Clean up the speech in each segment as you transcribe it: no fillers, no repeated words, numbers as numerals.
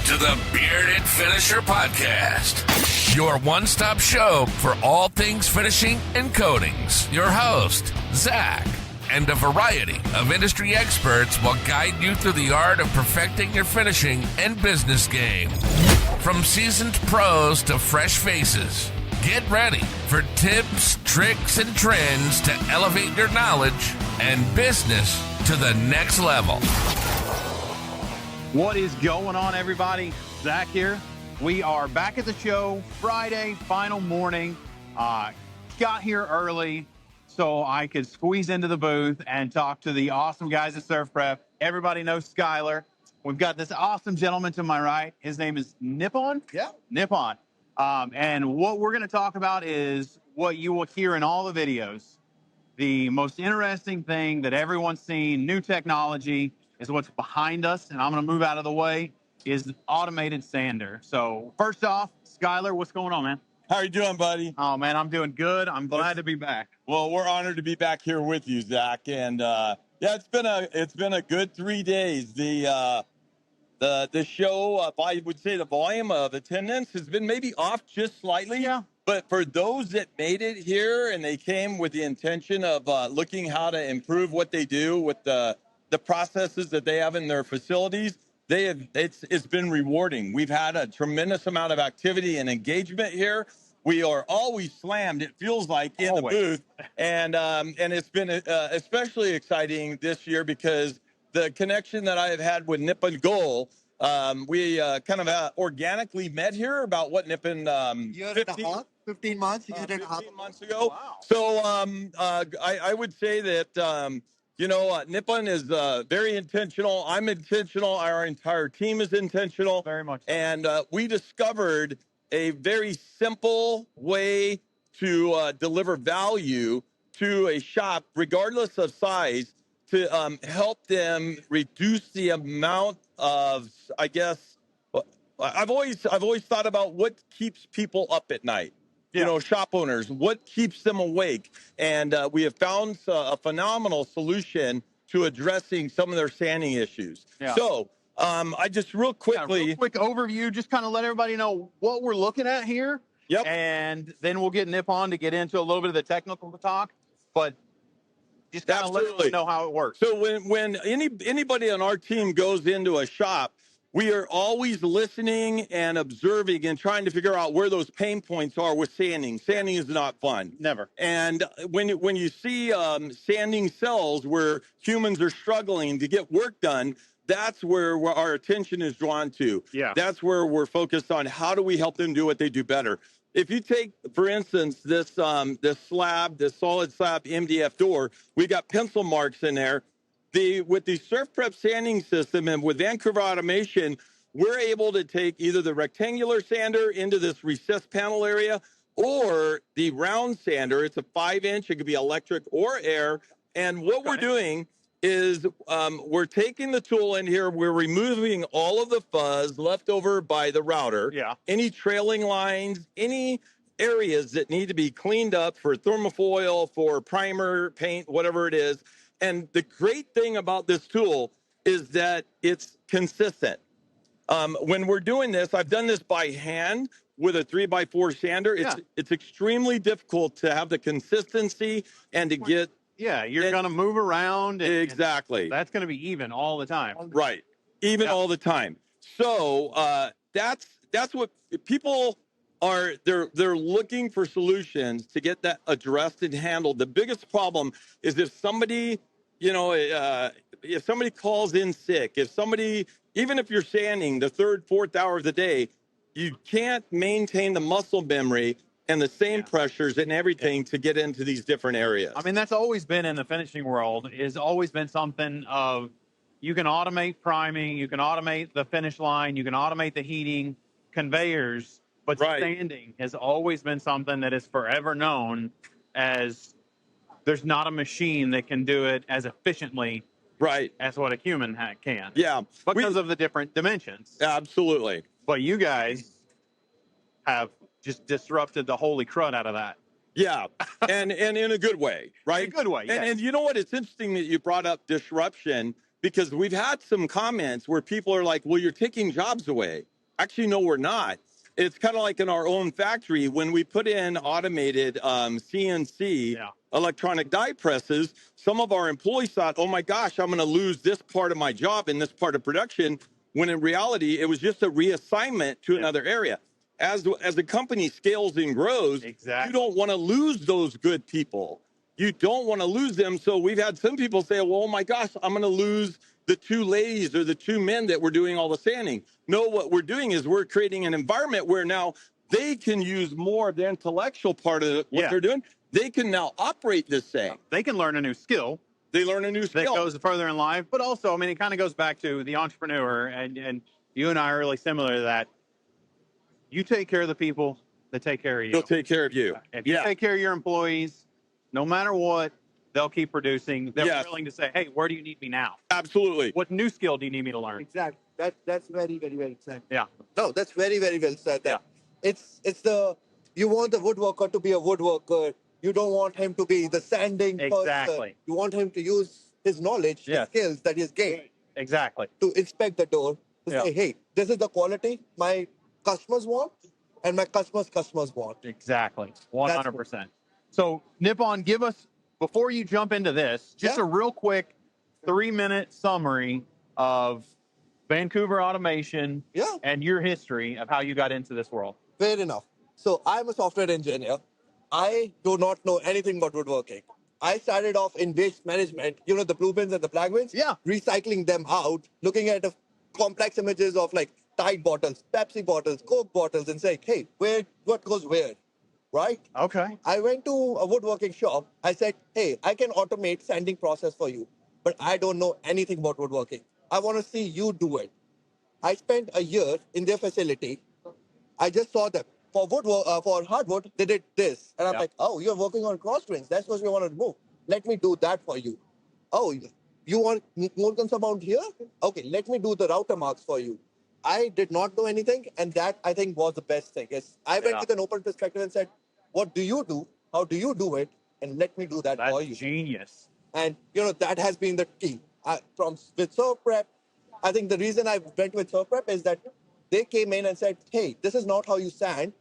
to the Bearded Finisher Podcast, your one-stop show for all things finishing and coatings. Your host, Zach, and a variety of industry experts will guide you through the art of perfecting your finishing and business game. From seasoned pros to fresh faces, get ready for tips, tricks, and trends to elevate your knowledge and business to the next level. What is going on, everybody? Zach here. We are back at the show Friday, final morning. Got here early so I could squeeze into the booth and talk to the awesome guys at SurfPrep. Everybody knows Skylar. We've got this awesome gentleman to my right. His name is Nippen. Yeah. Nippen. And what we're going to talk about is what you will hear in all the videos. The most interesting thing that everyone's seen, new technology, is what's behind us, and I'm going to move out of the way, is the automated sander. So first off, Skylar, what's going on, man? How are you doing, buddy? Oh, man, I'm doing good. I'm glad to be back. Well, we're honored to be back here with you, Zach. And yeah, it's been a good 3 days. The show, I would say the volume of attendance has been maybe off just slightly. Yeah. But for those that made it here and they came with the intention of looking how to improve what they do with the processes that they have in their facilities, it's been rewarding. We've had a tremendous amount of activity and engagement here. We are always slammed, it feels like, in the booth. And it's been especially exciting this year because the connection that I have had with Nippen Goal, we kind of organically met here about what Nippen 15 months. 15 months ago. Wow. So I would say that Nippen is very intentional. I'm intentional. Our entire team is intentional. Very much. And we discovered a very simple way to deliver value to a shop, regardless of size, to help them reduce the amount of, I guess, I've always thought about what keeps people up at night. Yeah. You know, shop owners, what keeps them awake? And we have found a phenomenal solution to addressing some of their sanding issues. Yeah. So I just real quickly. Quick overview, just kind of let everybody know what we're looking at here. Yep. And then we'll get Nippen to get into a little bit of the technical talk. But just kind of let everybody know how it works. So when anybody on our team goes into a shop, we are always listening and observing and trying to figure out where those pain points are with sanding. Sanding is not fun. Never. And when you see sanding cells where humans are struggling to get work done, that's where our attention is drawn to. Yeah. That's where we're focused on how do we help them do what they do better. If you take, for instance, this solid slab MDF door, we got pencil marks in there. With the SurfPrep sanding system and with Vancouver Automation, we're able to take either the rectangular sander into this recessed panel area or the round sander. It's a 5-inch. It could be electric or air. And what we're doing is we're taking the tool in here. We're removing all of the fuzz left over by the router. Yeah. Any trailing lines, any areas that need to be cleaned up for thermofoil, for primer, paint, whatever it is. And the great thing about this tool is that it's consistent. When we're doing this, I've done this by hand with a 3x4 sander. It's extremely difficult to have the consistency and to get. Yeah, you're going to move around. Exactly. And that's going to be even all the time. Right. Even all the time. So that's what people are. They're looking for solutions to get that addressed and handled. The biggest problem is if somebody calls in sick, even if you're sanding the 3rd, 4th hour of the day, you can't maintain the muscle memory and the same pressures and everything to get into these different areas. I mean, that's always been in the finishing world, is always been something of you can automate priming, you can automate the finish line, you can automate the heating, conveyors, but sanding has always been something that is forever known as there's not a machine that can do it as efficiently as what a human can. Yeah. Because of the different dimensions. Absolutely. But you guys have just disrupted the holy crud out of that. Yeah. And in a good way, right? In a good way, yes. And you know what? It's interesting that you brought up disruption because we've had some comments where people are like, well, you're taking jobs away. Actually, no, we're not. It's kind of like in our own factory when we put in automated CNC electronic die presses. Some of our employees thought, "Oh my gosh, I'm going to lose this part of my job in this part of production." When in reality, it was just a reassignment to another area. As the company scales and grows, you don't want to lose those good people. You don't want to lose them. So we've had some people say, "Well, oh my gosh, I'm going to lose the 2 ladies or the 2 men that were doing all the sanding." No, what we're doing is we're creating an environment where now they can use more of the intellectual part of what they're doing. They can now operate this thing. They can learn a new skill. They learn a new skill. That goes further in life. But also, I mean, it kind of goes back to the entrepreneur, and you and I are really similar to that. You take care of the people that take care of you. They'll take care of you. If you take care of your employees, no matter what, they'll keep producing. They're willing to say, "Hey, where do you need me now?" Absolutely. What new skill do you need me to learn? Exactly. That's very, very well said. Yeah. No, that's very, very well said. It's the you want the woodworker to be a woodworker. You don't want him to be the sanding person. You want him to use his knowledge, his skills that he's gained. Exactly. To inspect the door, to say, "Hey, this is the quality my customers want, and my customers want." Exactly. 100%. So, Nippon, give us, before you jump into this, just a real quick 3-minute summary of Vancouver automation and your history of how you got into this world. Fair enough. So I'm a software engineer. I do not know anything about woodworking. I started off in waste management, you know, the blue bins and the black bins, recycling them out, looking at the complex images of like Tide bottles, Pepsi bottles, Coke bottles, and saying, "Hey, what goes where?" Right? Okay. I went to a woodworking shop. I said, "Hey, I can automate sanding process for you, but I don't know anything about woodworking. I want to see you do it." I spent a year in their facility. I just saw them. For hardwood, they did this. And I'm like, "Oh, you're working on cross strings. That's what we want to do. Let me do that for you." "Oh, you want more compound here? Okay, let me do the router marks for you." I did not know anything, and that I think was the best thing. Is I went with an open perspective and said, "What do you do? How do you do it? And let me do that for you." That's genius. And you know that has been the key. With SurfPrep, I think the reason I went with SurfPrep is that they came in and said, "Hey, this is not how you sand.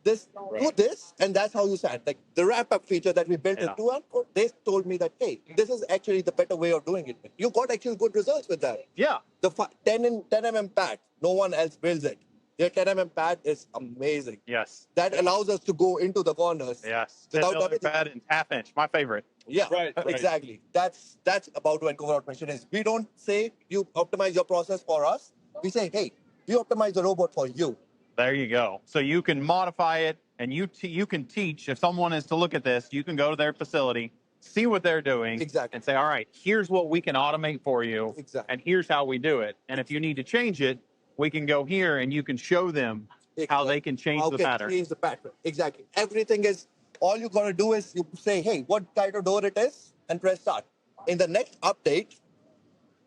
Do this, and that's how you sand." Like the wrap-up feature that we built in 2 they told me that, "Hey, this is actually the better way of doing it. You got actually good results with that." Yeah. The 10 pad, no one else builds it. Their 10 pad is amazing. Yes. That allows us to go into the corners. Yes. 10 pad and half-inch, my favorite. Yeah, exactly. That's about Vancouver automation is. We don't say you optimize your process for us. We say, "Hey, we optimize the robot for you." There you go. So you can modify it, and you can teach. If someone is to look at this, you can go to their facility, see what they're doing, and say, "All right, here's what we can automate for you, and here's how we do it. And if you need to change it, we can go here, and you can show them how they can change the pattern." Change the pattern. Exactly. Everything is, all you got to do is you say, "Hey, what kind of door it is?" and press start. In the next update,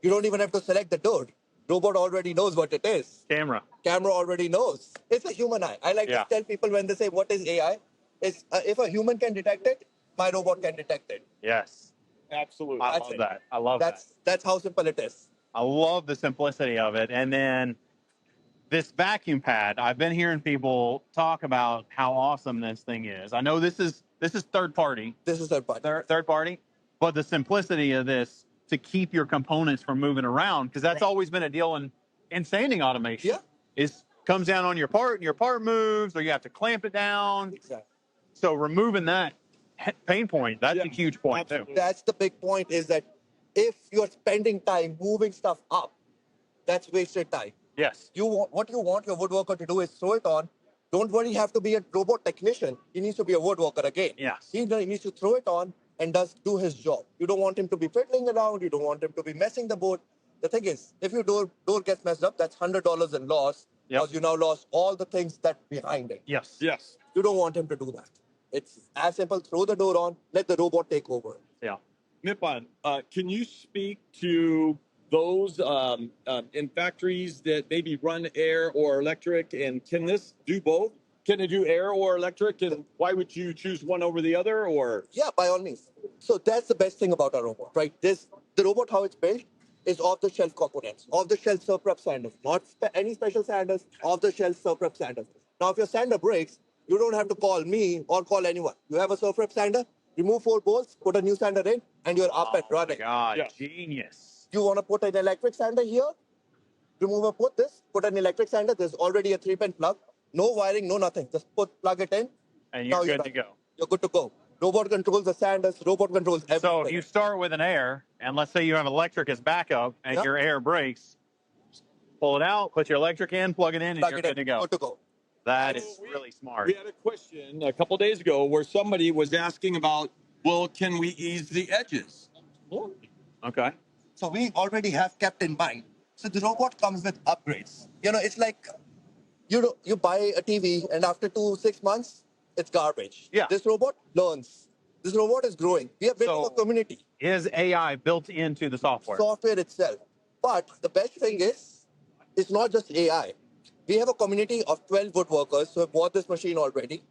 you don't even have to select the door. Robot already knows what it is. Camera already knows. It's a human eye. I like to tell people when they say, "What is AI?" It's if a human can detect it, my robot can detect it. Yes. Absolutely. I love that. I love that. That's how simple it is. I love the simplicity of it. And then this vacuum pad, I've been hearing people talk about how awesome this thing is. I know this is third party. This is third party. Third party. But the simplicity of this to keep your components from moving around, because that's always been a deal in sanding automation. Yeah. Is comes down on your part and your part moves, or you have to clamp it down. Exactly. So removing that pain point, that's a huge point too. That's the big point, is that if you're spending time moving stuff up, that's wasted time. Yes. What you want your woodworker to do is throw it on. Don't worry, you have to be a robot technician. He needs to be a woodworker again. Yes. He needs to throw it on and do his job. You don't want him to be fiddling around. You don't want him to be messing the board. The thing is, if your door gets messed up, that's $100 in loss, because you now lost all the things that behind it. Yes. Yes. You don't want him to do that. It's as simple. Throw the door on. Let the robot take over. Yeah. Nippon, can you speak to those in factories that maybe run air or electric, and can this do both? Can it do air or electric, and why would you choose one over the other? Or yeah, by all means. So that's the best thing about our robot, right? The robot, how it's built, is off-the-shelf components, off-the-shelf SurfPrep sanders, not any special sanders, off-the-shelf SurfPrep sanders. Now, if your sander breaks, you don't have to call me or call anyone. You have a SurfPrep sander, remove 4 bolts, put a new sander in, and you're up and running. Oh, my God, genius. You want to put an electric sander here? Remove a put this, put an electric sander. There's already a 3-pin plug. No wiring, no nothing. Just plug it in. And you're good to go. You're good to go. Robot controls the sanders, robot controls everything. So if you start with an air, and let's say you have electric as backup, and your air breaks, pull it out, put your electric in, plug it in, and you're good to go. Good to go. That is really smart. We had a question a couple days ago where somebody was asking about, well, can we ease the edges? Okay. So we already have kept in mind. So the robot comes with upgrades. It's like you buy a TV and after 6 months, it's garbage. Yeah. This robot learns. This robot is growing. We are building a community. Is AI built into the software? Software itself. But the best thing is, it's not just AI. We have a community of 12 woodworkers who have bought this machine already,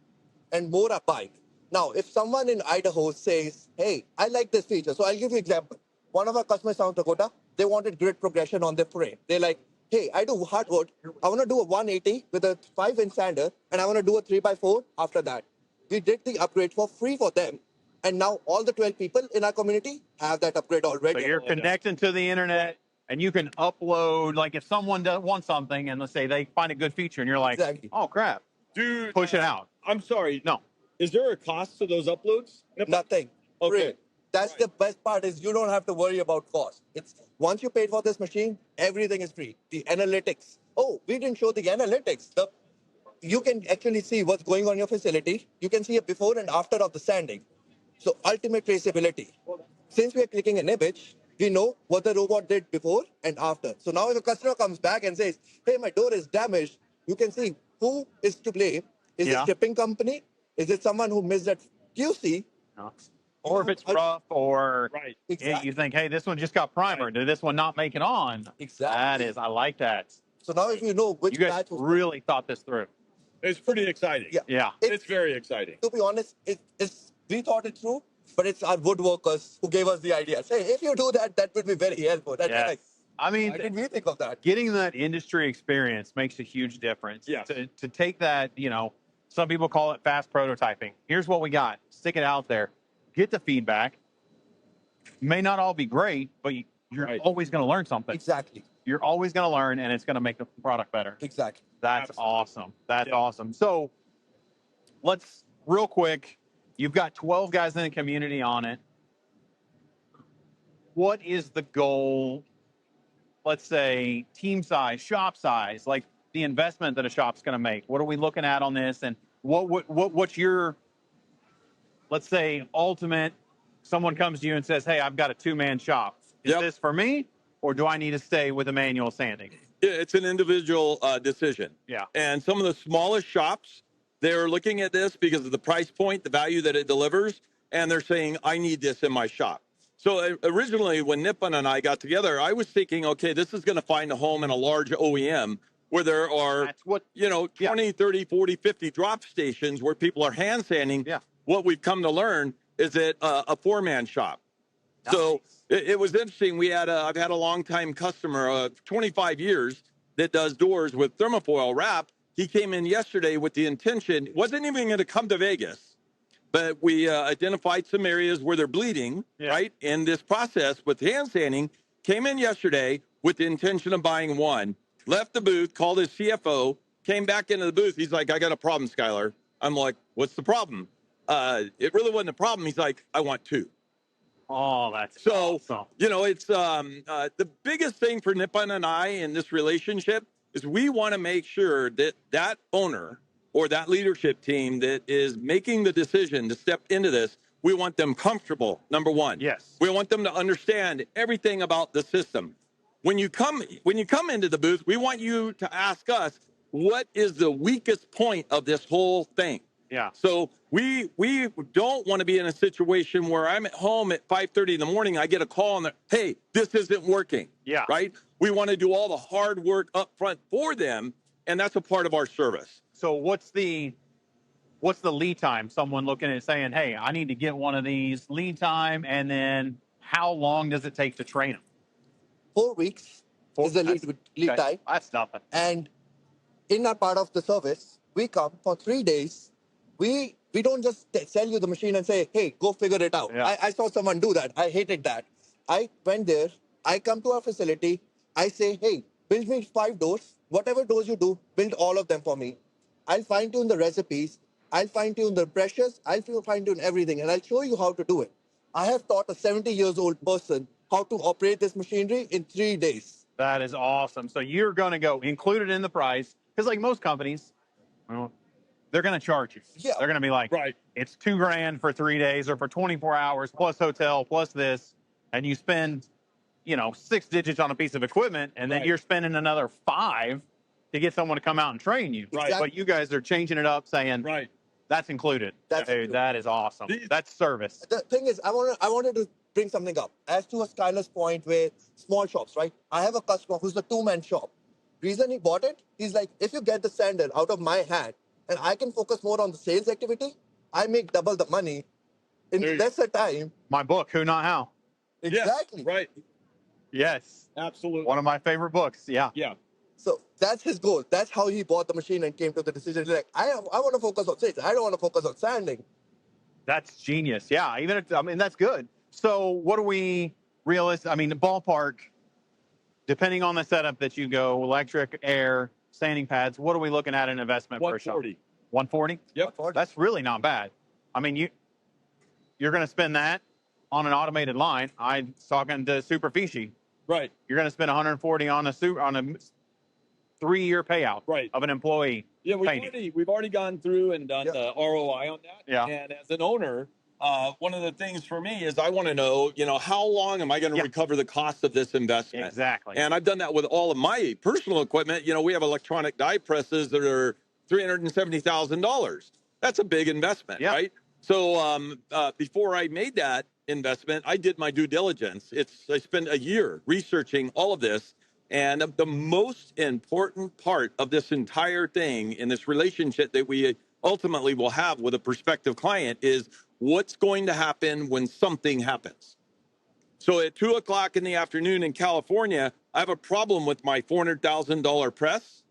and more are buying. Now, if someone in Idaho says, hey, I like this feature, so I'll give you an example. One of our customers in South Dakota, they wanted grid progression on their frame. They're like, hey, I do hardwood. I want to do a 180 with a 5-inch sander, and I want to do a 3x4 after that. We did the upgrade for free for them. And now all the 12 people in our community have that upgrade already. So you're connecting to the internet, and you can upload, like if someone wants something, and let's say they find a good feature, and you're like, oh, crap. Dude, push it out. I'm sorry. No. Is there a cost to those uploads? Nothing. Okay. Free. That's the best part is you don't have to worry about cost. It's once you paid for this machine, everything is free. The analytics. Oh, we didn't show the analytics. You can actually see what's going on in your facility. You can see a before and after of the sanding. So ultimate traceability. Since we are clicking an image, we know what the robot did before and after. So now if a customer comes back and says, hey, my door is damaged, you can see who is to blame. Is it shipping company? Is it someone who missed that QC? No. Or if it's rough, or Exactly. you think, hey, this one just got primer. Did this one not make it on? Exactly. I like that. So now if you know which you guys batch was really thought this through. It's pretty exciting. Yeah. It's very exciting. To be honest, we thought it through, but it's our woodworkers who gave us the idea. Say, if you do that, that would be very helpful. Yes. I mean, why didn't we think of that? Getting that industry experience makes a huge difference. Yes. To take that, some people call it fast prototyping. Here's what we got. Stick it out there. Get the feedback. May not all be great, but you're always going to learn something. Exactly. You're always going to learn, and it's going to make the product better. Exactly. That's awesome. That's awesome. So let's, real quick, you've got 12 guys in the community on it. What is the goal? Let's say team size, shop size, like the investment that a shop's going to make. What are we looking at on this? And what's your, let's say, ultimate, someone comes to you and says, hey, I've got a 2-man shop. Is this for me, or do I need to stay with a manual sanding? Yeah, it's an individual decision. Yeah. And some of the smallest shops, they're looking at this because of the price point, the value that it delivers, and they're saying, I need this in my shop. So originally, when Nippen and I got together, I was thinking, okay, this is going to find a home in a large OEM where there are, 20, 30, 40, 50 drop stations where people are hand sanding. Yeah. What we've come to learn is that a 4-man shop. Nice. So it was interesting. I've had a long-time customer, 25 years, that does doors with thermofoil wrap. He came in yesterday with the intention, wasn't even going to come to Vegas, but we identified some areas where they're bleeding, right? In this process with hand sanding, came in yesterday with the intention of buying one, left the booth, called his CFO, came back into the booth. He's like, I got a problem, Skylar. I'm like, what's the problem? It really wasn't a problem. He's like, I want 2. Oh, that's so awesome. It's the biggest thing for Nippen and I in this relationship is we want to make sure that that owner or that leadership team that is making the decision to step into this, we want them comfortable, number one. Yes. We want them to understand everything about the system. When you come into the booth, we want you to ask us, what is the weakest point of this whole thing? Yeah. So we don't want to be in a situation where I'm at home at 5:30 in the morning, I get a call and hey, this isn't working. Yeah. Right? We want to do all the hard work up front for them, and that's a part of our service. So what's the lead time? Someone looking at it saying, hey, I need to get one of these, lead time, and then how long does it take to train them? 4 weeks is the lead Okay. time. That's nothing. And in our part of the service, we come for 3 days. We don't just sell you the machine and say, hey, go figure it out. Yeah. I saw someone do that. I hated that. I went there. I come to our facility. I say, hey, build me 5 doors. Whatever doors you do, build all of them for me. I'll fine tune the recipes. I'll fine tune the pressures. I'll fine tune everything. And I'll show you how to do it. I have taught a 70-year-old person how to operate this machinery in 3 days. That is awesome. So you're going to go included in the price because, like most companies, well, they're going to charge you. Yeah. They're going to be like, Right. it's $2,000 for 3 days or for 24 hours plus hotel plus this, and you spend, 6 digits on a piece of equipment, and then Right. you're spending another 5 to get someone to come out and train you. Right. But you guys are changing it up, saying Right. that's included. That's Dude, included. that is awesome. That's service. The thing is, I wanted to bring something up. As to a Skylar's point with small shops, right? I have a customer who's a 2-man shop. Reason he bought it, he's like, if you get the sander out of my hand and I can focus more on the sales activity, I make double the money in There you lesser time. My book, Who Not How. Exactly. Yes, right. Yes. Absolutely. One of my favorite books. Yeah. Yeah. So that's his goal. That's how he bought the machine and came to the decision. He's like, I want to focus on sales. I don't want to focus on sanding. That's genius. Yeah. That's good. So what do we the ballpark, depending on the setup that you go, electric, air, sanding pads, what are we looking at in investment for a shop? 140. 140? Yep. That's really not bad. I mean, you're going to spend that on an automated line. I'm talking to Superfici. Right. You're going to spend 140 on a 3-year payout Right. of an employee. Yeah, painting. we've already gone through and done Yep. the ROI on that. Yeah. And as an owner, one of the things for me is I want to know, how long am I going to Yeah. recover the cost of this investment? Exactly. And I've done that with all of my personal equipment. We have electronic die presses that are $370,000. That's a big investment, Yeah. right? So before I made that investment, I did my due diligence. I spent a year researching all of this. And the most important part of this entire thing in this relationship that we ultimately will have with a prospective client is what's going to happen when something happens. So at 2:00 in the afternoon in California, I have a problem with my $400,000 press.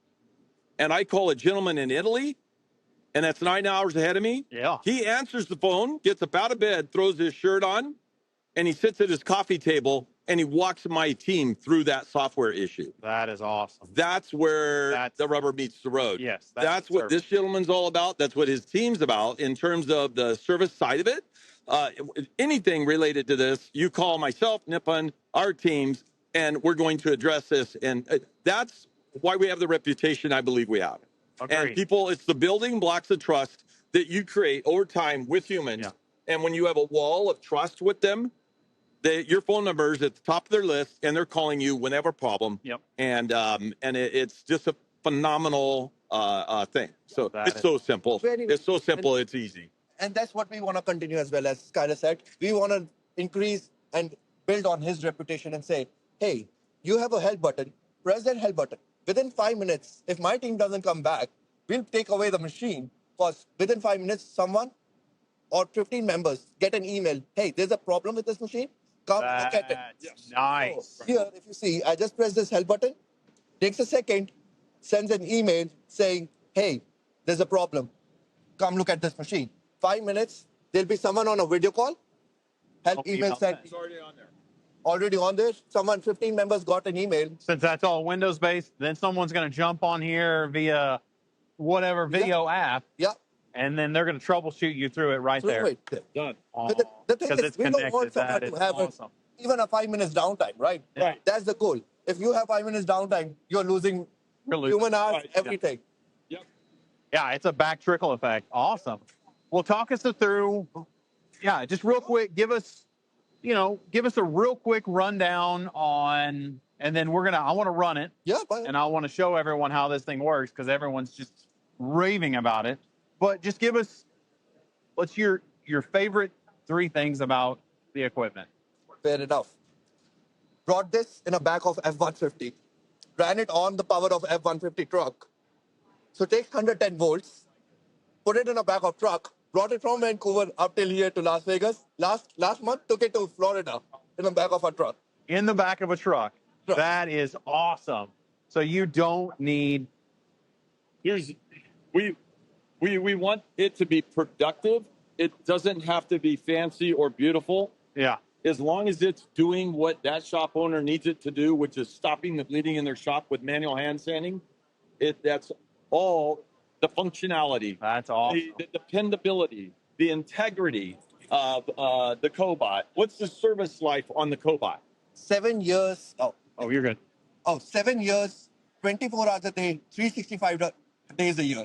And I call a gentleman in Italy, and that's 9 hours ahead of me. Yeah. He answers the phone, gets up out of bed, throws his shirt on, and he sits at his coffee table and he walks my team through that software issue. That is awesome. That's where the rubber meets the road. Yes. That's what this gentleman's all about. That's what his team's about in terms of the service side of it. Anything related to this, you call myself, Nippen, our teams, and we're going to address this. And that's why we have the reputation I believe we have. Agreed. And people, it's the building blocks of trust that you create over time with humans. Yeah. And when you have a wall of trust with them, your phone number is at the top of their list, and they're calling you whenever a problem. Yep. And it's just a phenomenal thing. So it's so simple. It's so simple. It's easy. And that's what we want to continue as well. As Skylar said, we want to increase and build on his reputation and say, hey, you have a help button, press that help button. Within 5 minutes, if my team doesn't come back, we'll take away the machine, because within 5 minutes, someone or 15 members get an email, hey, there's a problem with this machine, come look at it. That's nice. So here, if you see, I just press this help button, takes a second, sends an email saying, hey, there's a problem, come look at this machine. 5 minutes, there'll be someone on a video call, help email sent. It's already on there. Already on there, 15 members got an email. Since that's all Windows based, then someone's going to jump on here via whatever video app, Yeah. and then they're going to troubleshoot you through it right there. Right. Done. But the thing 'Cause is, it's we don't connected. want someone That to is have awesome. even a 5 minutes downtime, right? Right. That's the goal. If you have 5 minutes downtime, you're losing You're losing. human hours, Right. everything. Yep. Yeah, it's a back trickle effect. Awesome. Well, talk us through. Yeah, just real quick. Give us a real quick rundown on, and then I want to run it, Yeah, but and I want to show everyone how this thing works because everyone's just raving about it. But just give us, what's your favorite 3 things about the equipment? fair enough. Brought this in a back of F-150. Ran it on the power of F-150 truck. So takes 110 volts, put it in a back of truck, brought it from Vancouver up till here to Las Vegas. Last month, took it to Florida in the back of a truck. In the back of a truck. That is awesome. So you don't need. Here's we want it to be productive. It doesn't have to be fancy or beautiful. Yeah. As long as it's doing what that shop owner needs it to do, which is stopping the bleeding in their shop with manual hand sanding, that's all the functionality. That's awesome. The dependability, the integrity of the cobot. What's the service life on the cobot? 7 years. Oh, you're good. 7 years, 24 hours a day, 365 days a year.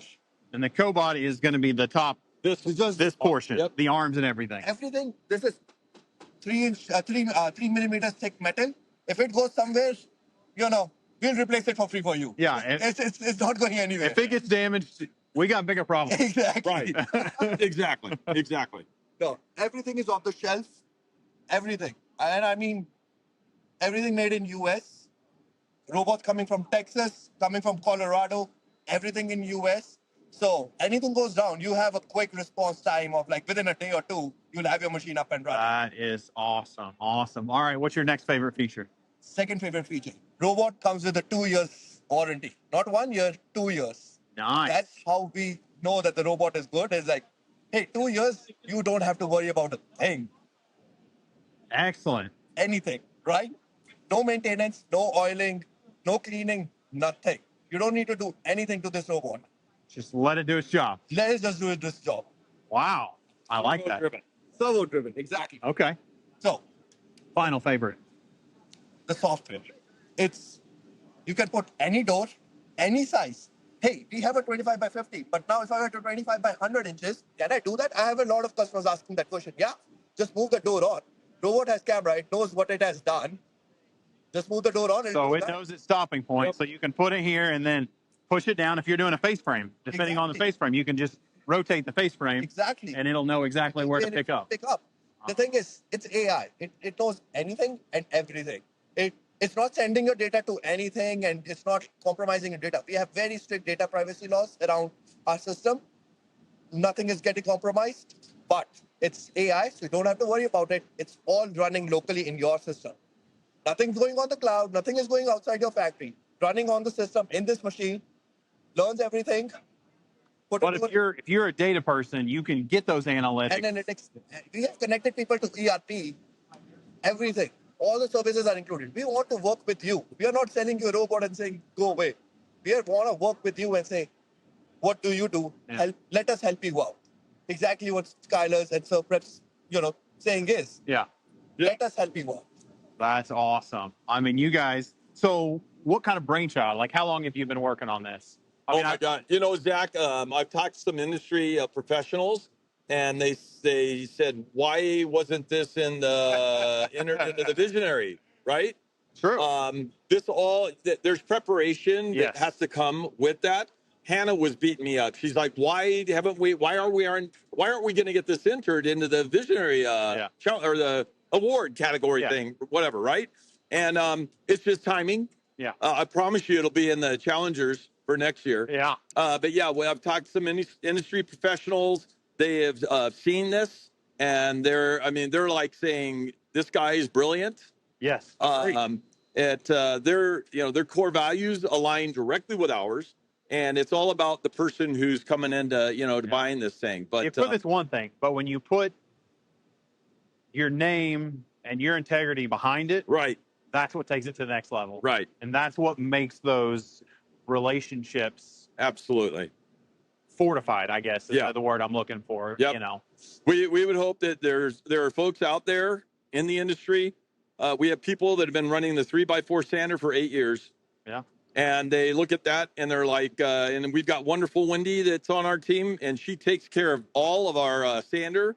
And the cobot is going to be the top. This portion, Yep. the arms and everything. Everything. This is 3 millimeters thick metal. If it goes somewhere, we'll replace it for free for you. Yeah. It's not going anywhere. If it gets damaged, we got bigger problems. Exactly. Right. Exactly. No, everything is off the shelf. Everything. And I mean, everything made in US. Robots coming from Texas, coming from Colorado, everything in US. So anything goes down, you have a quick response time of like within a day or two, you'll have your machine up and running. That is awesome. Awesome. All right. What's your next favorite feature? Second favorite feature. Robot comes with a 2 years warranty. Not 1 year, 2 years. Nice. That's how we know that the robot is good. It's like, hey, 2 years, you don't have to worry about a thing. Excellent. Anything, right? No maintenance, no oiling, no cleaning, nothing. You don't need to do anything to this robot. Just let it do its job. Let it just do this job. Wow. I like that. Servo driven, exactly. Okay. So, Final favorite. the software. You can put any door, any size. Hey, we have a 25 by 50, but now if I were to 25 by 100 inches, can I do that? I have a lot of customers asking that question. Yeah, just move the door on. Robot has camera, it knows what it has done. Just move the door on. So it knows its stopping point. Yep. So you can put it here and then push it down. If you're doing a face frame, depending on the face frame, you can just rotate the face frame. Exactly. And it'll know exactly where to pick up. The thing is, it's AI. It knows anything and everything. It's not sending your data to anything, and it's not compromising your data. We have very strict data privacy laws around our system. Nothing is getting compromised, but it's AI, so you don't have to worry about it. It's all running locally in your system. Nothing's going on the cloud. Nothing is going outside your factory. Running on the system in this machine, learns everything. But if you're a data person, you can get those analytics. And then we have connected people to ERP, everything. All the services are included. We want to work with you. We are not selling you a robot and saying, go away. We want to work with you and say, what do you do? Yeah. Let us help you out. Exactly what Skylar's and SurfPrep's, saying is. Yeah. Let us help you out. That's awesome. I mean, you guys, so what kind of brainchild? Like, how long have you been working on this? My God. Zach, I've talked to some industry professionals, and they said, why wasn't this in the into the visionary, right? True. There's preparation that has to come with that. Hannah was beating me up. She's like, why aren't we going to get this entered into the visionary or the award category thing, whatever, right? And it's just timing. Yeah. I promise you it'll be in the challengers for next year. Yeah. But yeah, I've talked to some industry professionals. They have seen this, and they're like saying this guy is brilliant. Yes. Their core values align directly with ours, and it's all about the person who's coming into buying this thing. But equipment's one thing, but when you put your name and your integrity behind it, right, that's what takes it to the next level. Right. And that's what makes those relationships absolutely fortified, I guess is the word I'm looking for. Yep. We would hope that there are folks out there in the industry. We have people that have been running the 3x4 sander for 8 years. Yeah. And they look at that and they're like, and we've got wonderful Wendy that's on our team, and she takes care of all of our sander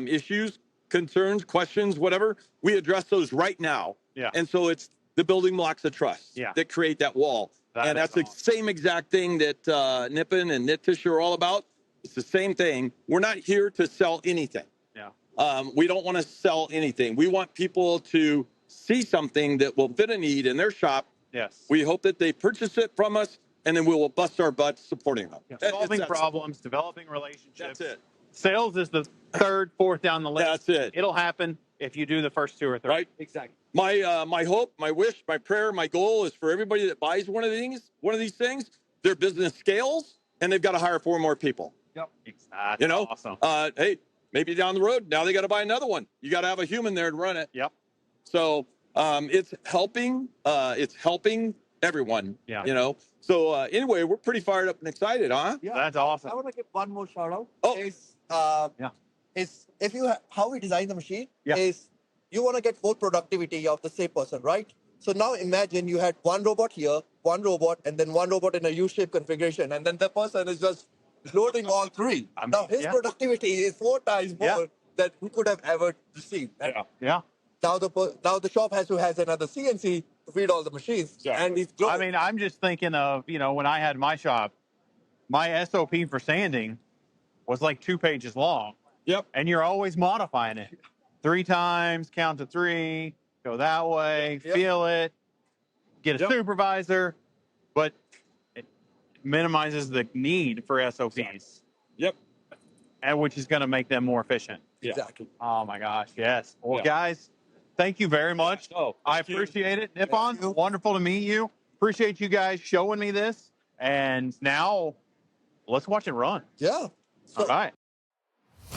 issues, concerns, questions, whatever. We address those right now. Yeah. And so it's the building blocks of trust that create that wall. That's the same exact thing that Nippen and Knit Tissue are all about. It's the same thing. We're not here to sell anything. Yeah. We don't want to sell anything. We want people to see something that will fit a need in their shop. Yes. We hope that they purchase it from us, and then we will bust our butts supporting them. Yeah. Solving problems, developing relationships. That's it. Sales is the third, fourth down the list. That's it. It'll happen. if you do the first 2 or 3. Right. Exactly. My hope, my wish, my prayer, my goal is for everybody that buys one of these things, their business scales and they've got to hire 4 more people. Yep. That's You know, awesome. Hey, maybe down the road, now they got to buy another one. You got to have a human there to run it. Yep. So it's helping everyone. Yeah. You know. So anyway, we're pretty fired up and excited, huh? Yeah. That's awesome. I want to give one more shout out. Oh. Is if you how we design the machine Yeah. is you want to get more productivity of the same person, right? So now imagine you had one robot here, one robot, and then one robot in a U-shaped configuration, and then the person is just loading all 3. I mean, Now his yeah. productivity is 4 times more Yeah. than he could have ever received. And Yeah. now the shop has another CNC to feed all the machines, and he's growing. I mean, I'm just thinking of, when I had my shop, my SOP for sanding was like 2 pages long. Yep. And you're always modifying it 3 times, count to 3, go that way, Yep. feel it, get a Yep. supervisor, but it minimizes the need for SOPs, Yep. and which is going to make them more efficient. Yeah. Exactly. Oh my gosh, yes. Well, Yeah. guys, thank you very much. Oh, I thank you. appreciate it. Nippon, Thank you. wonderful to meet you. Appreciate you guys showing me this. And now let's watch it run. Yeah. So, All right.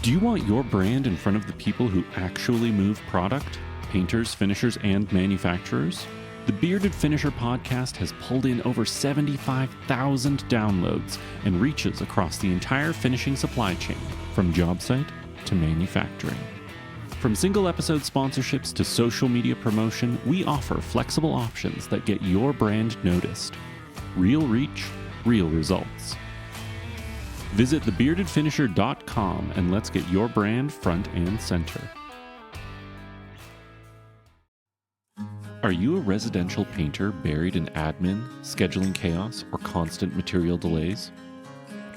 Do you want your brand in front of the people who actually move product? Painters, finishers, and manufacturers? The Bearded Finisher podcast has pulled in over 75,000 downloads and reaches across the entire finishing supply chain, from job site to manufacturing. From single episode sponsorships to social media promotion, we offer flexible options that get your brand noticed. Real reach, real results. Visit thebeardedfinisher.com and let's get your brand front and center. Are you a residential painter buried in admin, scheduling chaos, or constant material delays?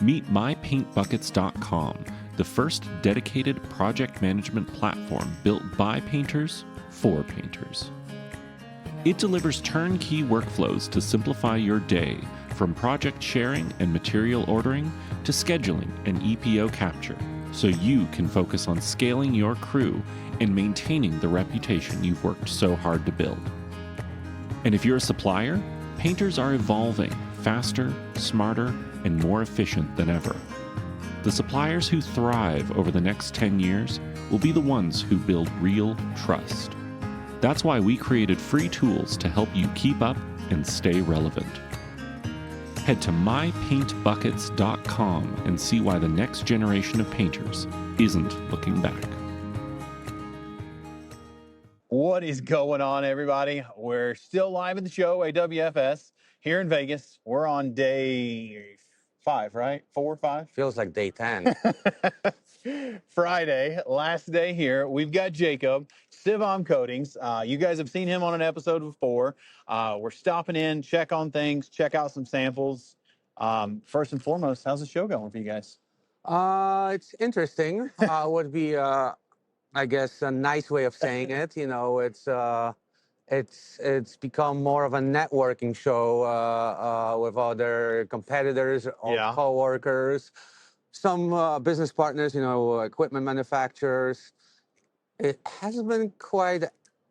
Meet mypaintbuckets.com, the first dedicated project management platform built by painters for painters. It delivers turnkey workflows to simplify your day, from project sharing and material ordering to scheduling and EPO capture, so you can focus on scaling your crew and maintaining the reputation you've worked so hard to build. And if you're a supplier, painters are evolving faster, smarter, and more efficient than ever. The suppliers who thrive over the next 10 years will be the ones who build real trust. That's why we created free tools to help you keep up and stay relevant. Head to mypaintbuckets.com and see why the next generation of painters isn't looking back. What is going on, everybody? We're still live at the show, AWFS, here in Vegas. We're on day 5, right? 4 or 5? Feels like day 10. Friday, last day here. We've got Jakub, Sivam Coatings. You guys have seen him on an episode before. We're stopping in, check on things, check out some samples. First and foremost, how's the show going for you guys? It's interesting. Would be, I guess, a nice way of saying it. You know, it's become more of a networking show with other competitors or Yeah. coworkers, some business partners, you know, equipment manufacturers. It hasn't been quite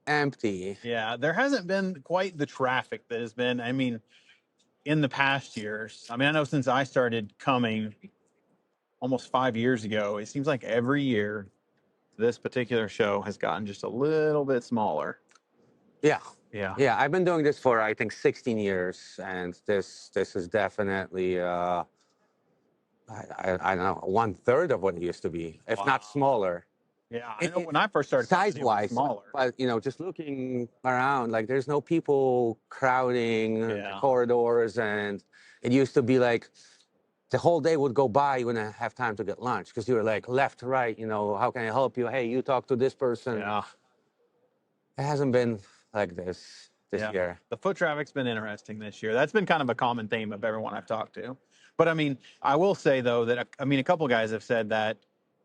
empty. Yeah, there hasn't been quite the traffic that has been, I mean, in the past years. I mean, I know since I started coming almost 5 years ago, it seems like every year this particular show has gotten just a little bit smaller. Yeah. Yeah. Yeah, I've been doing this for, I think, 16 years, and this is definitely, I don't know, 1/3 of what it used to be, if not smaller. Yeah, I know when I first started, it was Size-wise, smaller. but, you know, just looking around, like, there's no people crowding Yeah. corridors, and it used to be like the whole day would go by, you wouldn't have time to get lunch, because you were like left, right, you know, how can I help you? Hey, you talk to this person. Yeah. It hasn't been like this Yeah. year. The foot traffic's been interesting this year. That's been kind of a common theme of everyone I've talked to. But I mean, I will say though that a couple guys have said that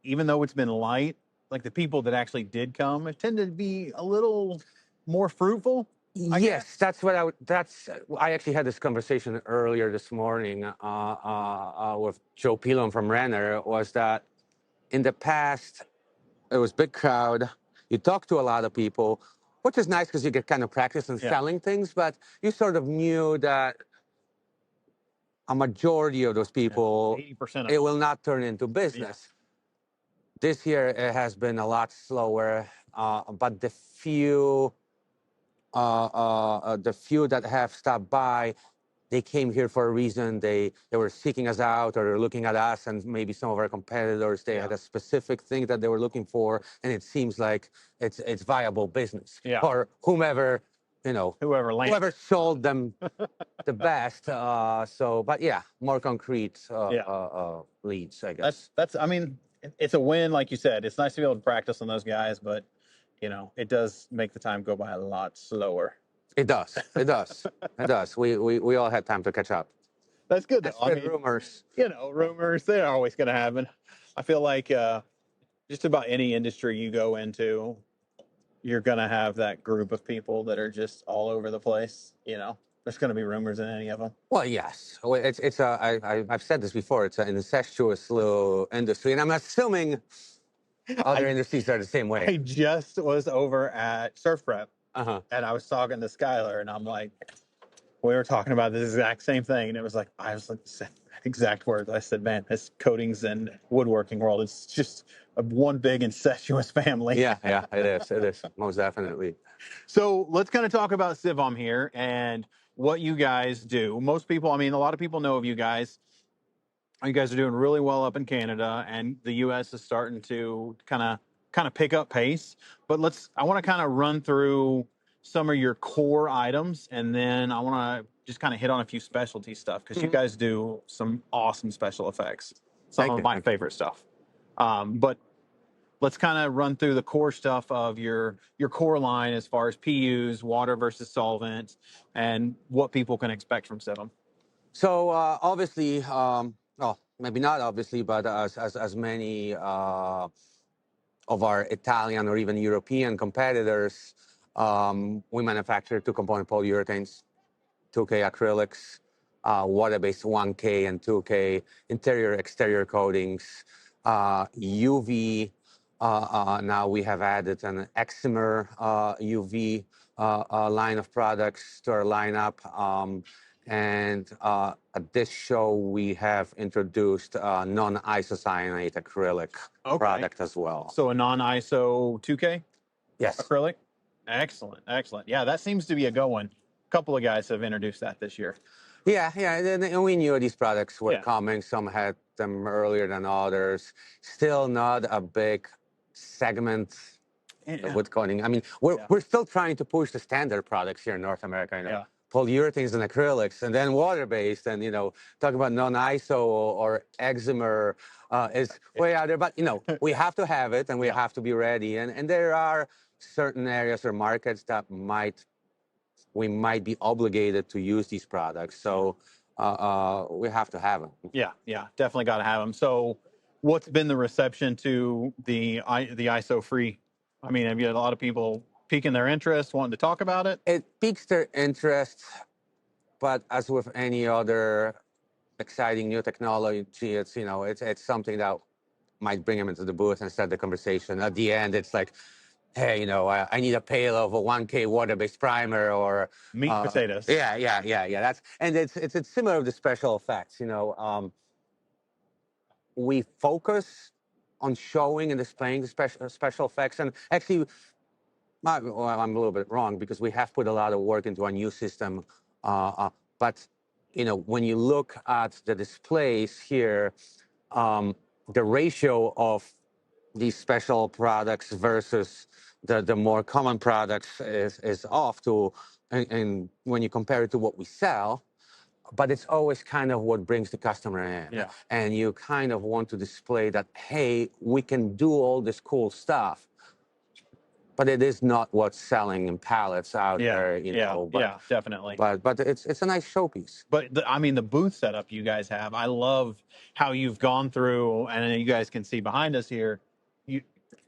even though it's been light, like the people that actually did come have tended to be a little more fruitful. I Yes, guess. that's what I actually had this conversation earlier this morning with Joe Pilon from Renner, was that in the past, it was big crowd, you talk to a lot of people, which is nice because you get kind of practice in selling things, but you sort of knew that a majority of those people, 80% of it will not turn into business. This year, it has been a lot slower, but the few that have stopped by, they came here for a reason. They were seeking us out, or looking at us and maybe some of our competitors. They had a specific thing that they were looking for, and it seems like it's viable business for whomever, whoever sold them the best. But yeah, more concrete leads, I guess. I mean, it's a win, like you said. It's nice to be able to practice on those guys, but it does make the time go by a lot slower. It does. It does. It does. We all had time to catch up. That's good, though. I mean, rumors. Rumors, they're always going to happen. I feel like just about any industry you go into, you're going to have that group of people that are just all over the place. There's going to be rumors in any of them. Well, yes. I've said this before. It's an incestuous little industry, and I'm assuming other industries are the same way. I just was over at SurfPrep, and I was talking to Skylar, and I'm like, we were talking about this exact same thing, and it was like, I was like, said exact words. I said, man, this coatings and woodworking world, it's just one big incestuous family. Yeah, it is. It is, most definitely. So let's kind of talk about Sivam here and what you guys do. Most people, a lot of people know of you guys. You guys are doing really well up in Canada, and the U.S. is starting to kind of pick up pace. But I want to kind of run through some of your core items, and then I want to just kind of hit on a few specialty stuff, because you guys do some awesome special effects. Some of my favorite stuff. But let's kind of run through the core stuff of your core line as far as PUs, water versus solvent, and what people can expect from Sivam. So obviously, well, maybe not obviously, but as many of our Italian or even European competitors, we manufacture 2-component polyurethanes, 2K acrylics, water-based 1K and 2K, interior, exterior coatings, UV. Now we have added an excimer UV line of products to our lineup. And at this show, we have introduced a non-isocyanate acrylic product as well. So a non-iso 2K? Yes. Acrylic? Excellent. Yeah, that seems to be a good one. A couple of guys have introduced that this year. Yeah. And we knew these products were coming. Some had them earlier than others. Still not a big segment with coating. We're still trying to push the standard products here in North America. Polyurethanes and acrylics, and then water-based, and talking about non-iso or excimer is way out there. But we have to have it, and we have to be ready. And there are certain areas or markets that we might be obligated to use these products. So we have to have them. Yeah, definitely got to have them. So what's been the reception to the ISO free? Have you had a lot of people piquing their interest, wanting to talk about it? It piques their interest, but as with any other exciting new technology, it's something that might bring them into the booth and start the conversation. At the end, it's like, hey, I need a pail of a 1K water-based primer or meat potatoes. Yeah. It's similar to the special effects. We focus on showing and displaying the special effects, and actually, I'm a little bit wrong, because we have put a lot of work into our new system. But when you look at the displays here, the ratio of these special products versus the more common products is off to, and when you compare it to what we sell, but it's always kind of what brings the customer in. Yeah. And you kind of want to display that, hey, we can do all this cool stuff, but it is not what's selling in pallets out there, Yeah, definitely. But it's a nice showpiece. But the booth setup you guys have, I love how you've gone through, and you guys can see behind us here,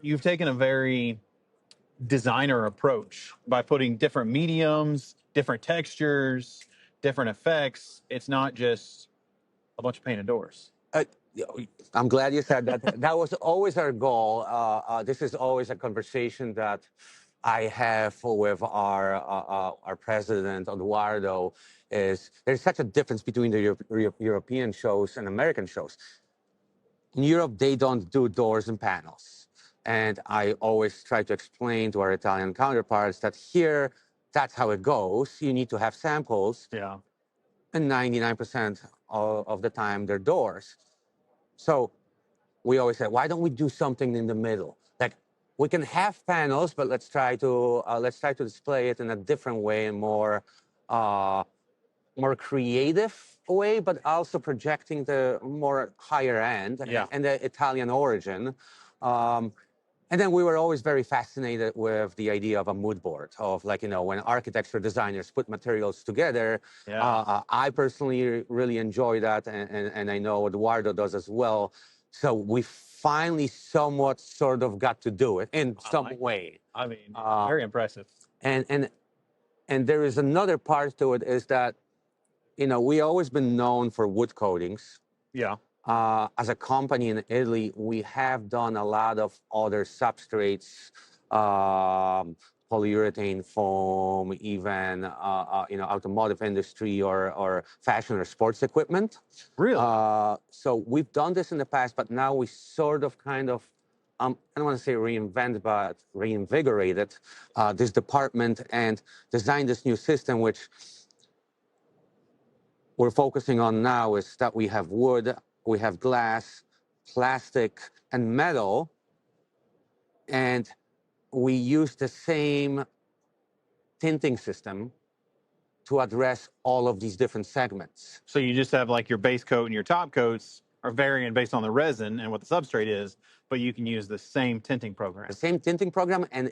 you've taken a very designer approach by putting different mediums, different textures, different effects. It's not just a bunch of painted doors. I'm glad you said that. That was always our goal. This is always a conversation that I have with our president, Eduardo, is there's such a difference between the European shows and American shows. In Europe, they don't do doors and panels. And I always try to explain to our Italian counterparts that here, that's how it goes. You need to have samples. Yeah. And 99% of the time, they're doors. So we always say, why don't we do something in the middle? Like, we can have panels, but let's try to display it in a different way and more creative way, but also projecting the more higher end and the Italian origin. And then we were always very fascinated with the idea of a mood board, of like, when architecture designers put materials together. I personally really enjoy that, and I know Eduardo does as well. So we finally somewhat sort of got to do it in some way. I mean, very impressive. And there is another part to it, is that, we always been known for wood coatings. Yeah. As a company in Italy, we have done a lot of other substrates, polyurethane foam, even automotive industry or fashion or sports equipment. Really? So we've done this in the past, but now we sort of kind of, I don't want to say reinvent, but reinvigorated this department and designed this new system, which we're focusing on now, is that we have wood, we have glass, plastic, and metal, and we use the same tinting system to address all of these different segments. So you just have like your base coat and your top coats are varying based on the resin and what the substrate is, but you can use the same tinting program. The same tinting program, and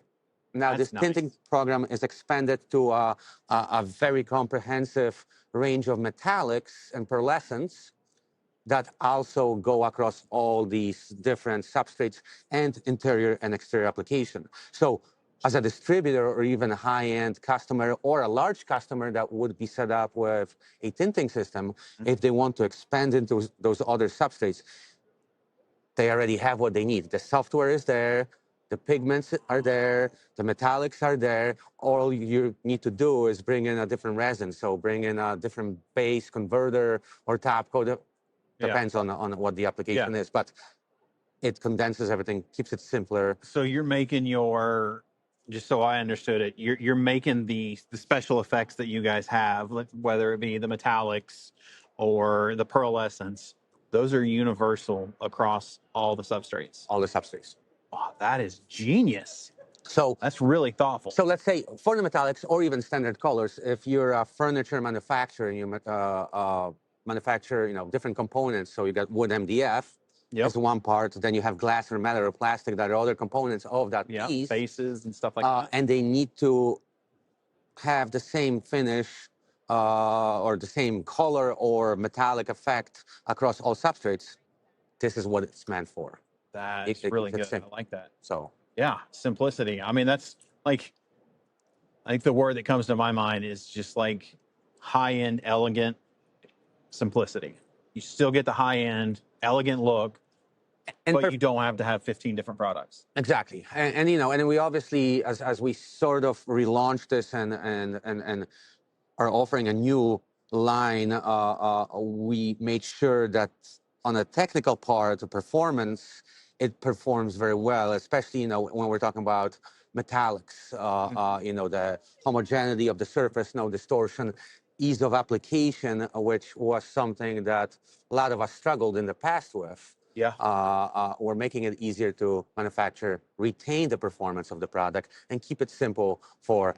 now this tinting program is expanded to a very comprehensive range of metallics and pearlescents that also go across all these different substrates and interior and exterior application. So as a distributor or even a high-end customer or a large customer that would be set up with a tinting system, if they want to expand into those other substrates, they already have what they need. The software is there, the pigments are there, the metallics are there. All you need to do is bring in a different resin. So bring in a different base converter or top coat. Depends on what the application is, but it condenses everything, keeps it simpler. So you're making just so I understood it, you're making the special effects that you guys have, whether it be the metallics or the pearlescence. Those are universal across all the substrates. All the substrates. Wow, that is genius. So that's really thoughtful. So let's say for the metallics or even standard colors, if you're a furniture manufacturer and you manufacture, different components, so you got wood MDF as one part, then you have glass or metal or plastic that are other components of that piece. Bases and stuff like that. And they need to have the same finish or the same color or metallic effect across all substrates. This is what it's meant for. That's really good. I like that. So yeah, simplicity. I mean, that's like, I think the word that comes to my mind is just like high-end, elegant simplicity. You still get the high-end, elegant look, but you don't have to have 15 different products. Exactly. And we obviously, as we sort of relaunched this and are offering a new line, we made sure that on a technical part, the performance, it performs very well, especially, when we're talking about metallics, the homogeneity of the surface, no distortion, ease of application, which was something that a lot of us struggled in the past with. We're making it easier to manufacture, retain the performance of the product, and keep it simple for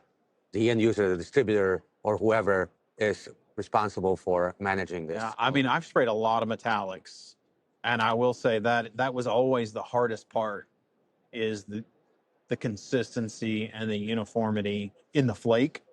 the end user, the distributor, or whoever is responsible for managing this. Yeah, I mean, I've sprayed a lot of metallics, and I will say that was always the hardest part, is the consistency and the uniformity in the flake.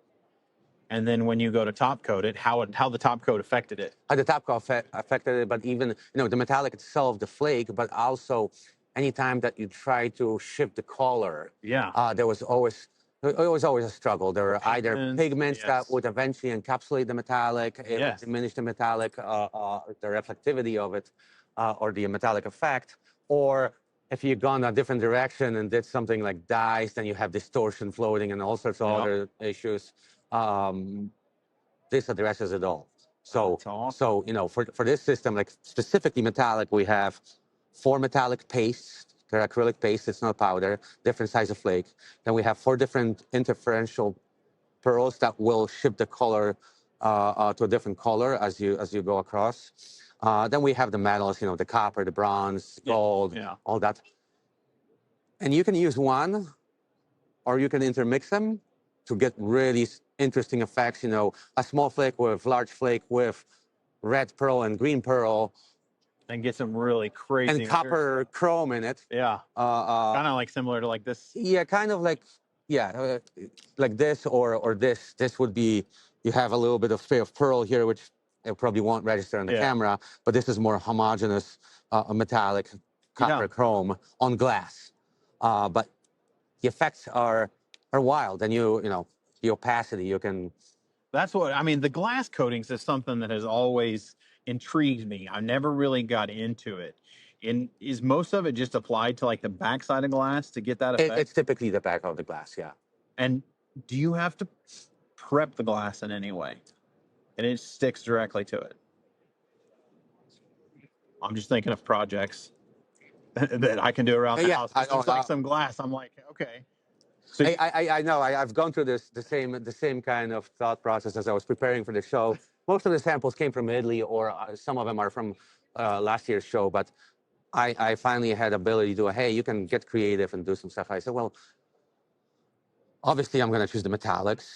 And then when you go to top coat it, how the top coat affected it. The top coat affected it, but even, the metallic itself, the flake, but also anytime that you try to shift the color, there was always It was always a struggle. There were either pigments that yes. would eventually encapsulate the metallic, it would Yes. diminish the metallic, the reflectivity of it, or the metallic effect. Or if you've gone a different direction and did something like dyes, then you have distortion floating and all sorts of Yep. other issues. This addresses it all. So, That's awesome. so you know, for this system, like specifically metallic, we have 4 metallic pastes. They're acrylic paste, it's not powder, different size of flake. Then we have 4 different interferential pearls that will shift the color to a different color as you go across. Then we have the metals, you know, the copper, the bronze, gold, Yeah. all that. And you can use one, or you can intermix them to get really interesting effects. You know, a small flake with large flake with red pearl and green pearl, And get some really crazy and copper chrome in it. Yeah. Kind of like similar to like this. Yeah, kind of like, yeah, like this or this. This would be, you have a little bit of spray of pearl here, which it probably won't register on the camera, but this is more homogeneous metallic copper chrome on glass. But the effects are wild, and you know, the opacity, you can. That's what I mean. The glass coatings is something that has always intrigued me. I never really got into it. Is most of it just applied to like the backside of glass to get that effect? It's typically the back of the glass, yeah. And do you have to prep the glass in any way? And it sticks directly to it. I'm just thinking of projects that I can do around the house. It's like some glass. I'm like, okay. So I know I've gone through the same kind of thought process as I was preparing for the show. Most of the samples came from Italy, or some of them are from last year's show. But I finally had ability to, hey, you can get creative and do some stuff. I said, well, obviously I'm going to choose the metallics,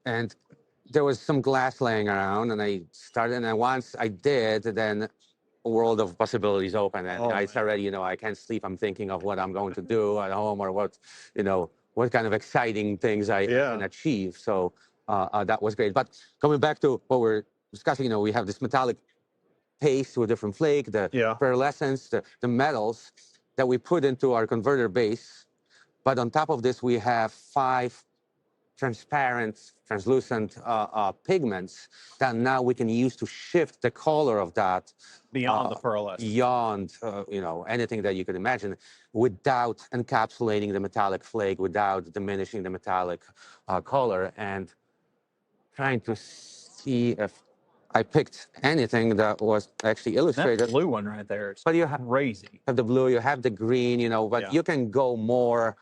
and there was some glass laying around, and I started. And once I did, then a world of possibilities open, and it's already, you know, I can't sleep. I'm thinking of what I'm going to do at home, or what, you know, what kind of exciting things I can achieve. So that was great. But coming back to what we're discussing, you know, we have this metallic paste with different flake, the pearlescence, the metals that we put into our converter base. But on top of this, we have 5 transparent, translucent pigments that now we can use to shift the color of that beyond the pearlescence, beyond you know, anything that you could imagine, without encapsulating the metallic flake, without diminishing the metallic color, and trying to see if I picked anything that was actually illustrated. That blue one right there, it's but you have crazy. Have the blue, you have the green, you know, but you can go more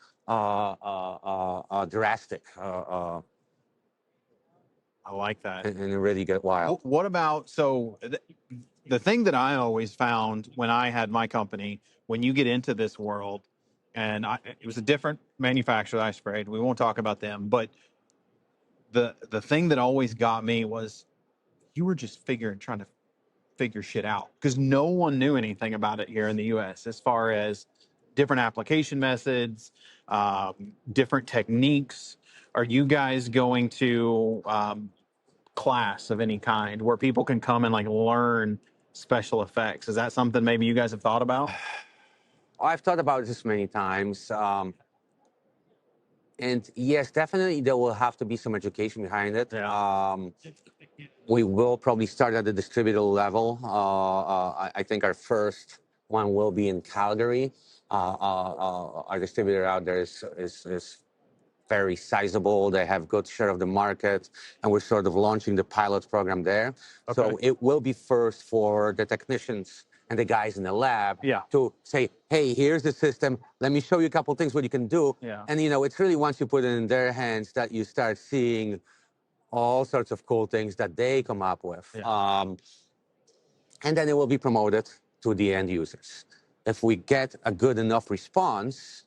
drastic. I like that. And really get wild. What about, so the thing that I always found when I had my company, when you get into this world, and it was a different manufacturer that I sprayed, we won't talk about them, but the thing that always got me was you were just trying to figure shit out, because no one knew anything about it here in the US as far as different application methods, different techniques. Are you guys going to class of any kind where people can come and like learn special effects? Is that something maybe you guys have thought about? I've thought about this many times. And yes, definitely there will have to be some education behind it. We will probably start at the distributor level. I think our first one will be in Calgary. Our distributor out there is very sizable. They have good share of the market, and we're sort of launching the pilot program there. Okay. So it will be first for the technicians and the guys in the lab to say, hey, here's the system. Let me show you a couple of things what you can do. And, you know, it's really once you put it in their hands that you start seeing all sorts of cool things that they come up with. And then it will be promoted to the end users. If we get a good enough response,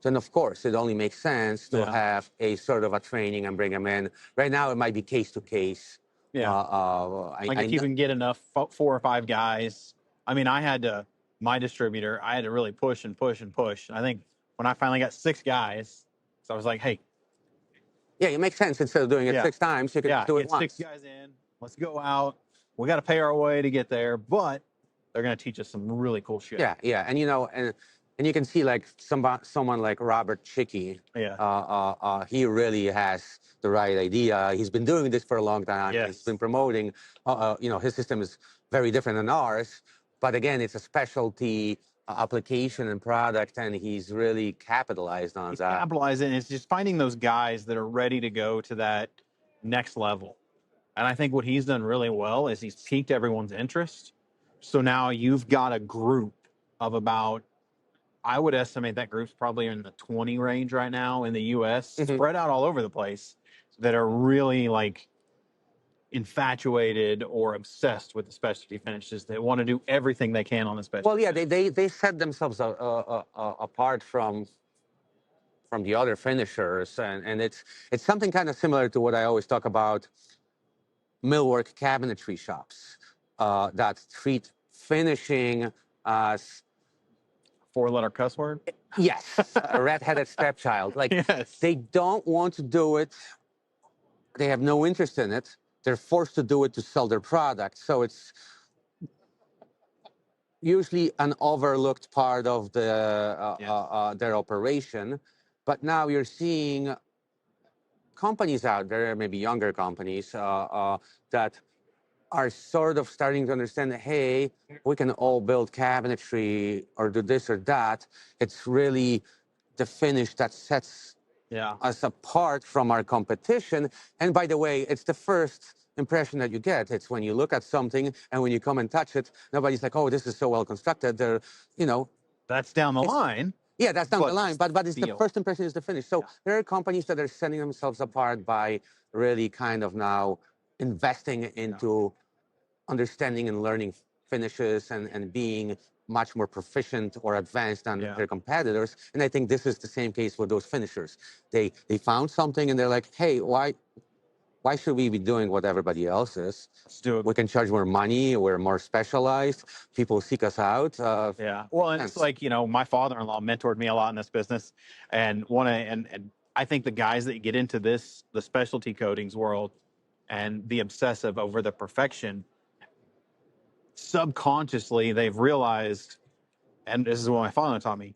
then of course it only makes sense to have a sort of a training and bring them in. Right now it might be case to case. If you can get enough 4 or 5 guys. I mean, my distributor, I had to really push and push and push. I think when I finally got 6 guys, so I was like, hey. Yeah, it makes sense. Instead of doing it 6 times, you can do it once. 6 guys in, let's go out. We got to pay our way to get there, but they're going to teach us some really cool shit. Yeah, and you know, and And you can see like someone like Robert Chicky, Yeah. he really has the right idea. He's been doing this for a long time. Yes. He's been promoting, his system is very different than ours. But again, it's a specialty application and product, and he's really capitalized on that. Capitalizing. It's just finding those guys that are ready to go to that next level. And I think what he's done really well is he's piqued everyone's interest. So now you've got a group of about, I would estimate that group's probably in the 20 range right now in the US, spread out all over the place, that are really like infatuated or obsessed with the specialty finishes. They want to do everything they can on the specialty. Well, yeah, they set themselves apart from the other finishers, and it's something kind of similar to what I always talk about millwork cabinetry shops that treat finishing as 4-letter cuss word. yes, a red-headed stepchild. Like Yes. they don't want to do it. They have no interest in it. They're forced to do it to sell their product. So it's usually an overlooked part of the their operation. But now you're seeing companies out there, maybe younger companies, that are sort of starting to understand that, hey, we can all build cabinetry or do this or that. It's really the finish that sets us apart from our competition. And by the way, it's the first impression that you get. It's when you look at something and when you come and touch it, nobody's like, oh, this is so well constructed. They're, That's down the line. Yeah, that's down the line, but it's the first impression is the finish. So there are companies that are setting themselves apart by really kind of now investing into understanding and learning finishes and being much more proficient or advanced than their competitors. And I think this is the same case with those finishers. They found something and they're like, hey, why should we be doing what everybody else is? Let's do it. We can charge more money. We're more specialized. People seek us out. Well, and it's like, my father-in-law mentored me a lot in this business, and I think the guys that get into the specialty coatings world and the obsessive over the perfection, subconsciously they've realized, and this is what my father taught me,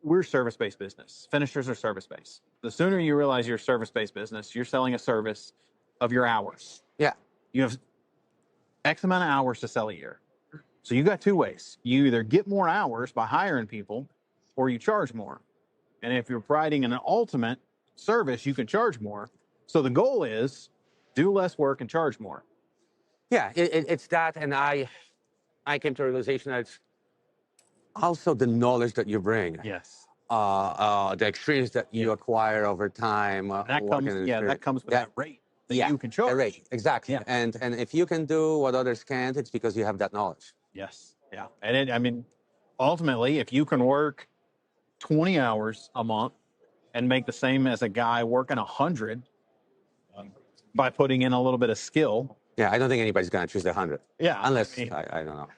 we're service-based business. Finishers are service-based. The sooner you realize you're a service-based business, you're selling a service of your hours. Yeah. You have X amount of hours to sell a year. So you got two ways. You either get more hours by hiring people, or you charge more. And if you're providing an ultimate service, you can charge more. So the goal is do less work and charge more. Yeah, it's that. And I came to a realization that it's also the knowledge that you bring. Yes. The experience that you acquire over time. That comes with that rate that you can charge. A rate, exactly. Yeah. And if you can do what others can't, it's because you have that knowledge. Yes. Yeah. And ultimately, if you can work 20 hours a month and make the same as a guy working 100 by putting in a little bit of skill. Yeah, I don't think anybody's going to choose the 100. Yeah. Unless, I don't know.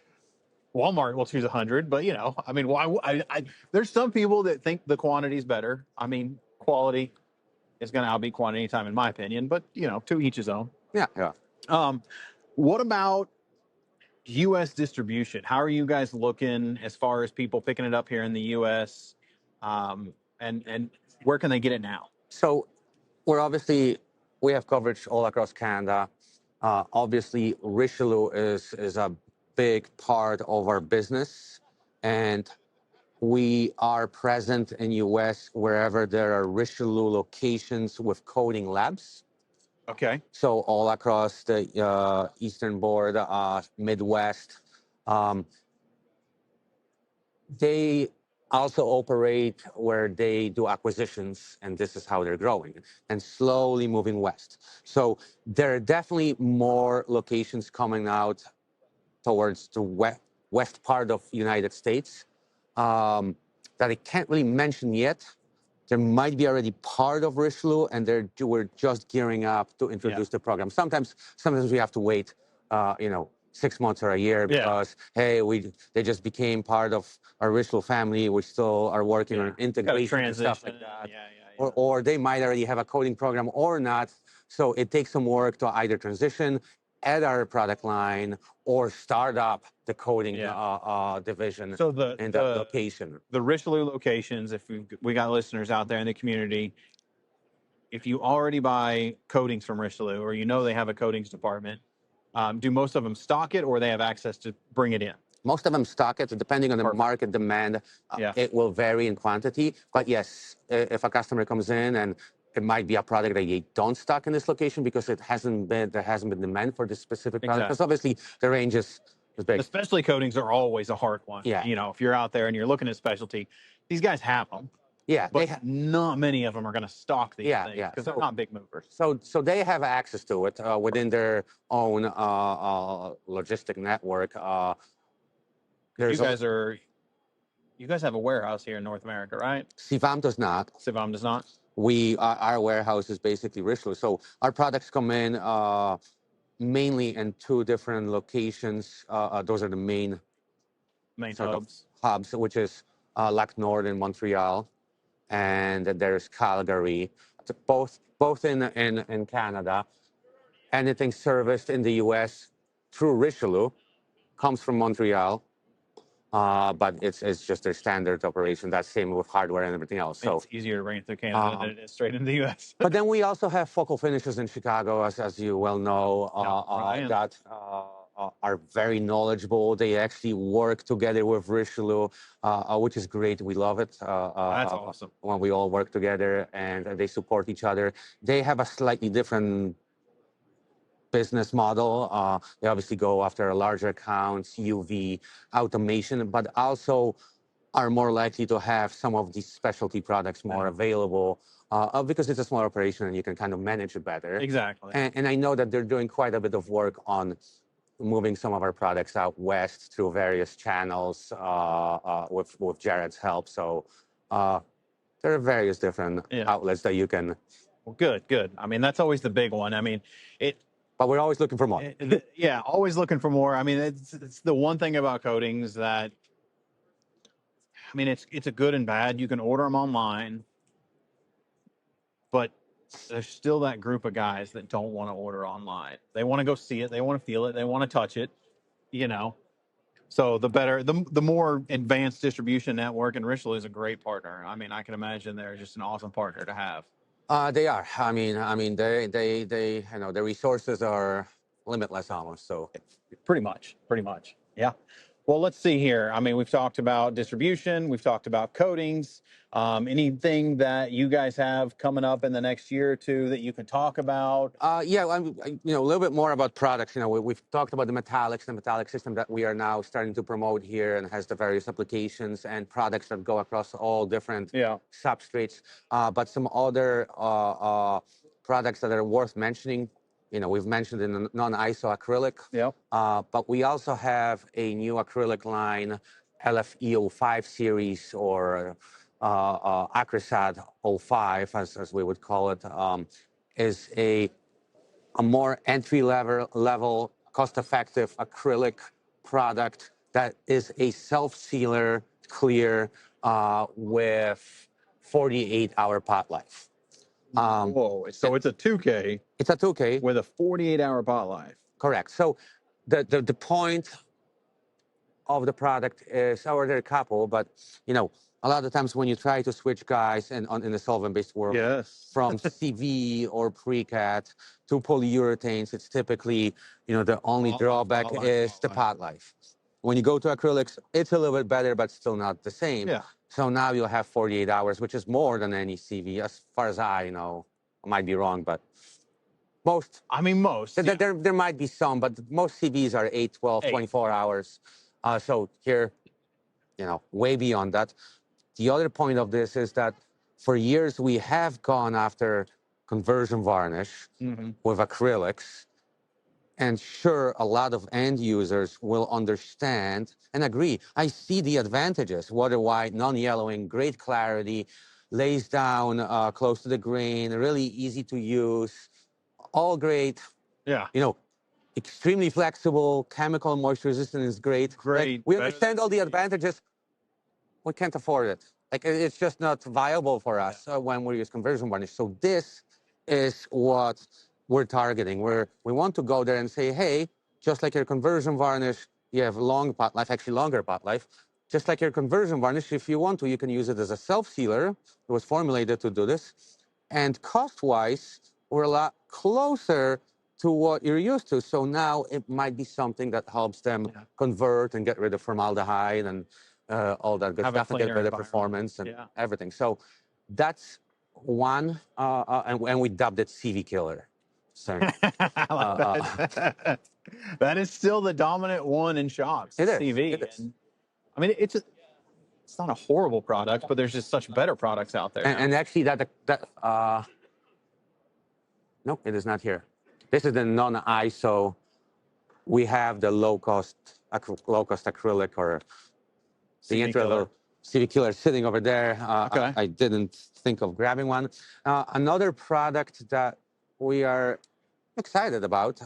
Walmart will choose 100, but why? There's some people that think the quantity is better. Quality is going to outbe quantity anytime, in my opinion, but to each his own. Yeah. What about U.S. distribution? How are you guys looking as far as people picking it up here in the U.S.? And where can they get it now? So we have coverage all across Canada. Obviously, Richelieu is a big part of our business, and we are present in U.S. wherever there are Richelieu locations with coating labs. Okay. So all across the eastern board, Midwest. They also operate where they do acquisitions, and this is how they're growing and slowly moving west. So there are definitely more locations coming out towards the west part of the United States that I can't really mention yet. There might be already part of Richelieu, and we're just gearing up to introduce the program. Sometimes we have to wait, 6 months or a year because they just became part of our Richelieu family. We still are working on integration and stuff like that. Or they might already have a coding program or not. So it takes some work to either transition add our product line or start up the coating Yeah. division So in that location. the Richelieu locations, if we got listeners out there in the community, if you already buy coatings from Richelieu or you know they have a coatings department, do most of them stock it or they have access to bring it in? Most of them stock it, depending on the Perfect. market demand. Yeah. It will vary in quantity. But yes, if a customer comes in and it might be a product that you don't stock in this location because there hasn't been demand for this specific product. Because obviously the range is big. Especially coatings are always a hard one. Yeah. You know, if you're out there and you're looking at specialty, these guys have them. Yeah, but not many of them are going to stock these things because they're not big movers. So they have access to it within their own logistic network. You guys have a warehouse here in North America, right? Sivam does not. Sivam does not. Our warehouse is basically Richelieu. So our products come in mainly in two different locations. Those are the main hubs, which is Lac Nord in Montreal, and there's Calgary, both in Canada. Anything serviced in the U.S. through Richelieu comes from Montreal, but it's just their standard operation. That's same with hardware and everything else. So it's easier to bring it through Canada than it is straight into the U.S. But then we also have focal finishes in Chicago, as you well know, that are very knowledgeable. They actually work together with Richelieu, which is great. We love it. That's awesome. When we all work together and they support each other. They have a slightly different business model. They obviously go after larger accounts, UV, automation, but also are more likely to have some of these specialty products more available because it's a small operation and you can kind of manage it better. Exactly. And I know that they're doing quite a bit of work on moving some of our products out west through various channels with Jared's help. So there are various different outlets that you can. Well, good. I mean, that's always the big one. I mean, But we're always looking for more. Yeah, always looking for more. I mean, it's the one thing about coatings that, I mean, it's a good and bad. You can order them online, but there's still that group of guys that don't want to order online. They want to go see it. They want to feel it. They want to touch it, you know. So the more advanced distribution network, and Richelieu is a great partner. I mean, I can imagine they're just an awesome partner to have. They are. I mean, they you know, the resources are limitless almost. So pretty much. Yeah. Well, let's see here. I mean, we've talked about distribution. We've talked about coatings. Anything that you guys have coming up in the next year or two that you can talk about? Yeah, you know, a little bit more about products. You know, we've talked about the metallic system that we are now starting to promote here and has the various applications and products that go across all different substrates. But some other products that are worth mentioning. You know, we've mentioned in the non-iso acrylic, but we also have a new acrylic line, LFEO5 series or Acrysad 05, as we would call it, is a more entry level, cost-effective acrylic product that is a self-sealer, clear, with 48-hour pot life. Whoa! So it's a 2K. It's a 2K with a 48-hour pot life. Correct. So the point of the product is, or there are a couple, but you know, a lot of times when you try to switch guys in the solvent-based world from CV or pre-cat to polyurethanes, it's typically, you know, the only drawback is the pot life. When you go to acrylics, it's a little bit better, but still not the same. Yeah. So now you'll have 48 hours, which is more than any CV, as far as I know. I might be wrong, but most. I mean, most. There might be some, but most CVs are 8, 12, 24 hours. So here, you know, way beyond that. The other point of this is that for years we have gone after conversion varnish with acrylics. And sure, a lot of end users will understand and agree. I see the advantages: water white, non-yellowing, great clarity, lays down close to the grain, really easy to use, all great. Yeah. You know, extremely flexible, chemical and moisture resistant is great. Great. Like, we understand all the advantages. We can't afford it. Like, it's just not viable for us when we use conversion varnish. So this is what we're targeting. We want to go there and say, hey, just like your conversion varnish, you have long pot life, actually longer pot life. Just like your conversion varnish, if you want to, you can use it as a self-sealer. It was formulated to do this. And cost-wise, we're a lot closer to what you're used to. So now it might be something that helps them convert and get rid of formaldehyde and all that good stuff and get better performance and everything. So that's one, and we dubbed it CV Killer. So, that is still the dominant one in shops. It is. CV. It is. And, I mean, it's not a horrible product, but there's just such better products out there. And actually, no, it is not here. This is the non-ISO. We have the low-cost acrylic or the entry-level CV Killer sitting over there. I didn't think of grabbing one. Another product that we are excited about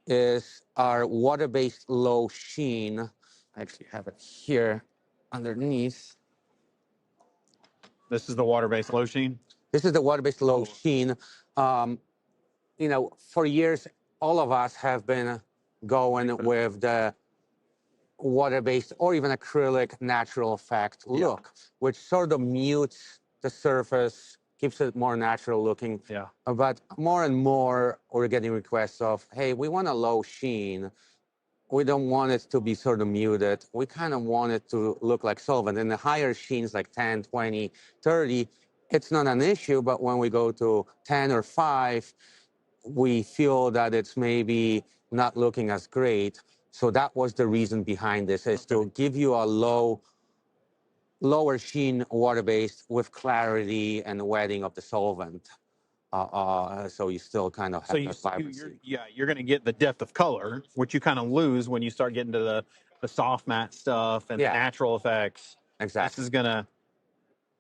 is our water-based low sheen. I actually have it here underneath. This is the water-based low sheen? This is the water-based low sheen. You know, for years, all of us have been going with the water-based or even acrylic natural effect look, which sort of mutes the surface, keeps it more natural looking. Yeah. But more and more, we're getting requests of, hey, we want a low sheen. We don't want it to be sort of muted. We kind of want it to look like solvent. And the higher sheens, like 10, 20, 30, it's not an issue. But when we go to 10 or 5, we feel that it's maybe not looking as great. So that was the reason behind this, is to give you a lower sheen water-based with clarity and wetting of the solvent. So you still kind of have that vibrancy. You're going to get the depth of color, which you kind of lose when you start getting to the soft matte stuff and the natural effects. Exactly. This is going to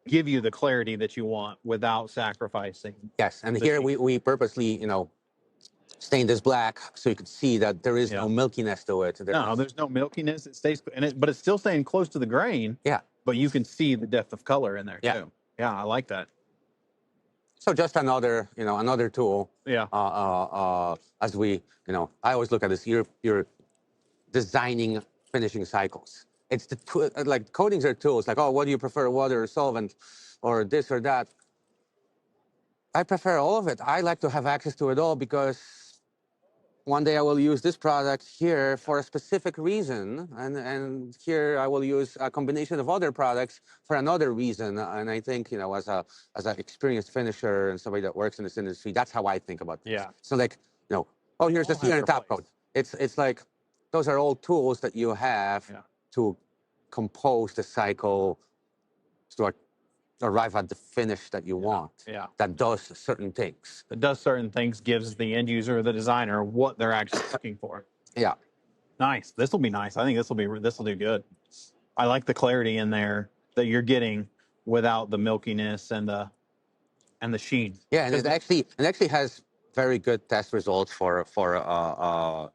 give you the clarity that you want without sacrificing. Yes, and here we purposely, you know, stained this black so you could see that there is no milkiness to it. There's no milkiness. It stays, but it's still staying close to the grain. Yeah. But you can see the depth of color in there too. Yeah, I like that. So just another tool. Yeah. As we, I always look at this. You're designing finishing cycles. It's like coatings are tools. Like, oh, what do you prefer, water or solvent, or this or that? I prefer all of it. I like to have access to it all because one day I will use this product here for a specific reason, and here I will use a combination of other products for another reason. And I think, as an experienced finisher and somebody that works in this industry, that's how I think about this. Yeah. So like, oh, here's the sealer and top coat. It's like those are all tools that you have to compose the cycle to arrive at the finish that you want. Yeah. That does certain things. That does certain things, gives the end user or the designer what they're actually looking for. Yeah. Nice. This will be nice. I think this will do good. I like the clarity in there that you're getting without the milkiness and the sheen. Yeah, and it actually has very good test results for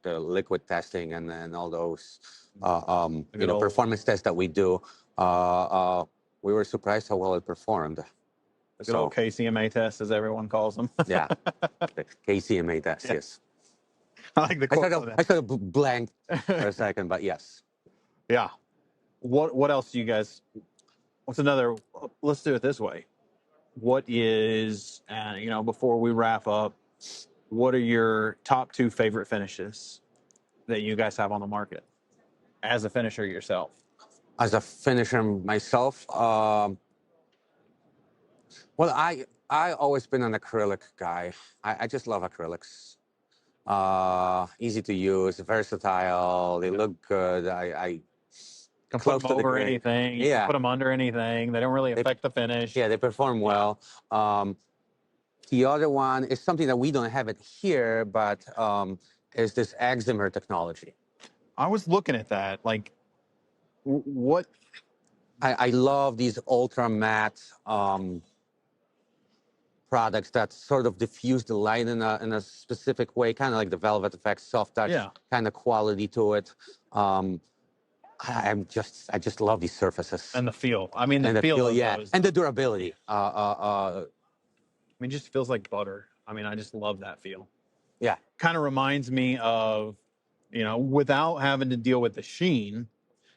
the liquid testing and all those performance tests that we do. We were surprised how well it performed. The good old KCMA test, as everyone calls them. Yeah, the KCMA test, yes. I like the quote. I sort of blanked for a second, but yes. Yeah. What else do you guys, what's another, let's do it this way. What is, before we wrap up, what are your top 2 favorite finishes that you guys have on the market as a finisher yourself? As a finisher myself, well, I always been an acrylic guy. I just love acrylics. Easy to use, versatile. They look good. I can put them over anything. You can put them under anything. They don't really affect the finish. Yeah, they perform well. The other one is something that we don't have it here, but is this excimer technology. I was looking at that. Like, what? I love these ultra matte products that sort of diffuse the light in a specific way, kind of like the velvet effect, soft touch kind of quality to it. I just love these surfaces and the feel. The feel of those. And the durability. It just feels like butter. I mean, I just love that feel. Yeah. Kind of reminds me of, without having to deal with the sheen,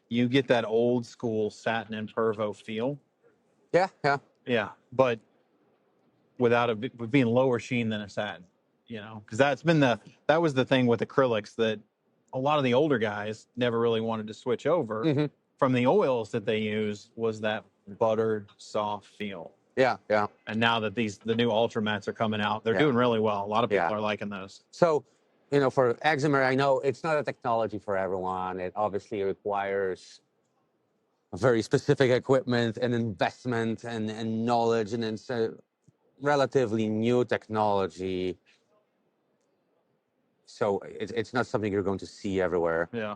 you get that old school satin and pervo feel. Yeah. Yeah, but without with being lower sheen than a satin, because that was the thing with acrylics, that a lot of the older guys never really wanted to switch over from the oils that they use, was that buttered soft feel. Yeah. And now that the new ultra mats are coming out, they're doing really well. A lot of people are liking those. So, for eczema, I know it's not a technology for everyone. It obviously requires very specific equipment and investment and knowledge, and it's a relatively new technology. So it's not something you're going to see everywhere. Yeah.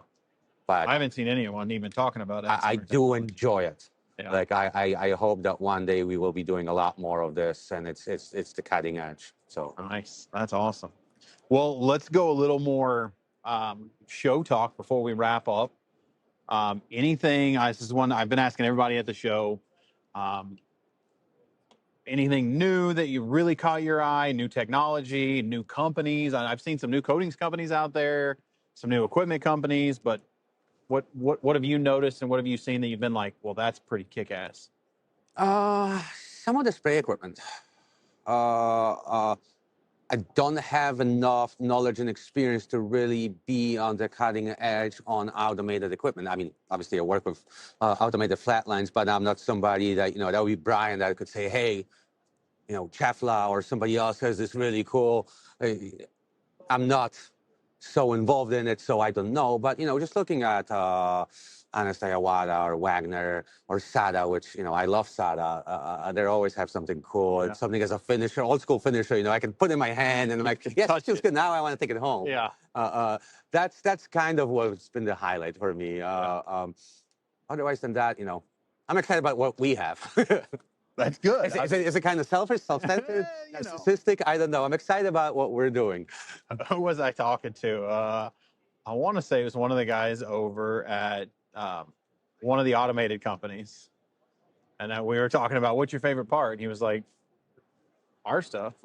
But I haven't seen anyone even talking about it. I do enjoy it. Yeah. Like I hope that one day we will be doing a lot more of this, and it's the cutting edge. So nice. That's awesome. Well, let's go a little more show talk before we wrap up. This is one I've been asking everybody at the show. Anything new that you really caught your eye? New technology, new companies? I've seen some new coatings companies out there, some new equipment companies, but what have you noticed, and what have you seen that you've been like, well, that's pretty kick-ass? Some of the spray equipment. I don't have enough knowledge and experience to really be on the cutting edge on automated equipment. I mean, obviously I work with automated flat lines, but I'm not somebody that, that would be Brian that could say, hey, Chefla or somebody else has this really cool. I'm not so involved in it, so I don't know. But, just looking at Anastasia Wada or Wagner or Sada, which, I love Sada. They always have something cool. Yeah. Something as a finisher, old school finisher, I can put in my hand and I'm like, yes, it feels good. Now I want to take it home. Yeah. That's kind of what's been the highlight for me. Otherwise than that, I'm excited about what we have. That's good. Is it kind of selfish, self-centered, narcissistic? I don't know. I'm excited about what we're doing. Who was I talking to? I want to say it was one of the guys over at one of the automated companies. And we were talking about, what's your favorite part? And he was like, our stuff.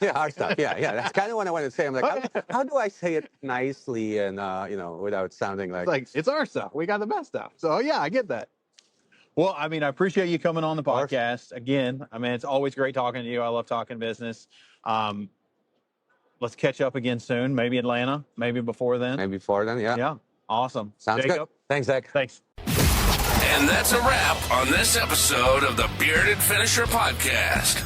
Yeah, our stuff. Yeah. That's kind of what I wanted to say. I'm like, how do I say it nicely and, without sounding like... It's our stuff. We got the best stuff. So, yeah, I get that. Well, I mean, I appreciate you coming on the podcast again. I mean, it's always great talking to you. I love talking business. Let's catch up again soon. Maybe Atlanta. Maybe before then. Maybe before then, yeah. Yeah. Awesome. Sounds Jakub? good. Thanks, Zach. Thanks. And that's a wrap on this episode of the Bearded Finisher Podcast.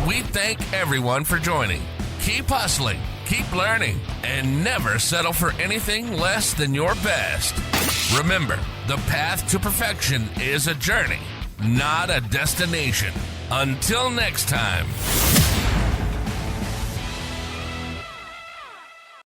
We thank everyone for joining. Keep hustling, keep learning, and never settle for anything less than your best. Remember, the path to perfection is a journey, not a destination. Until next time.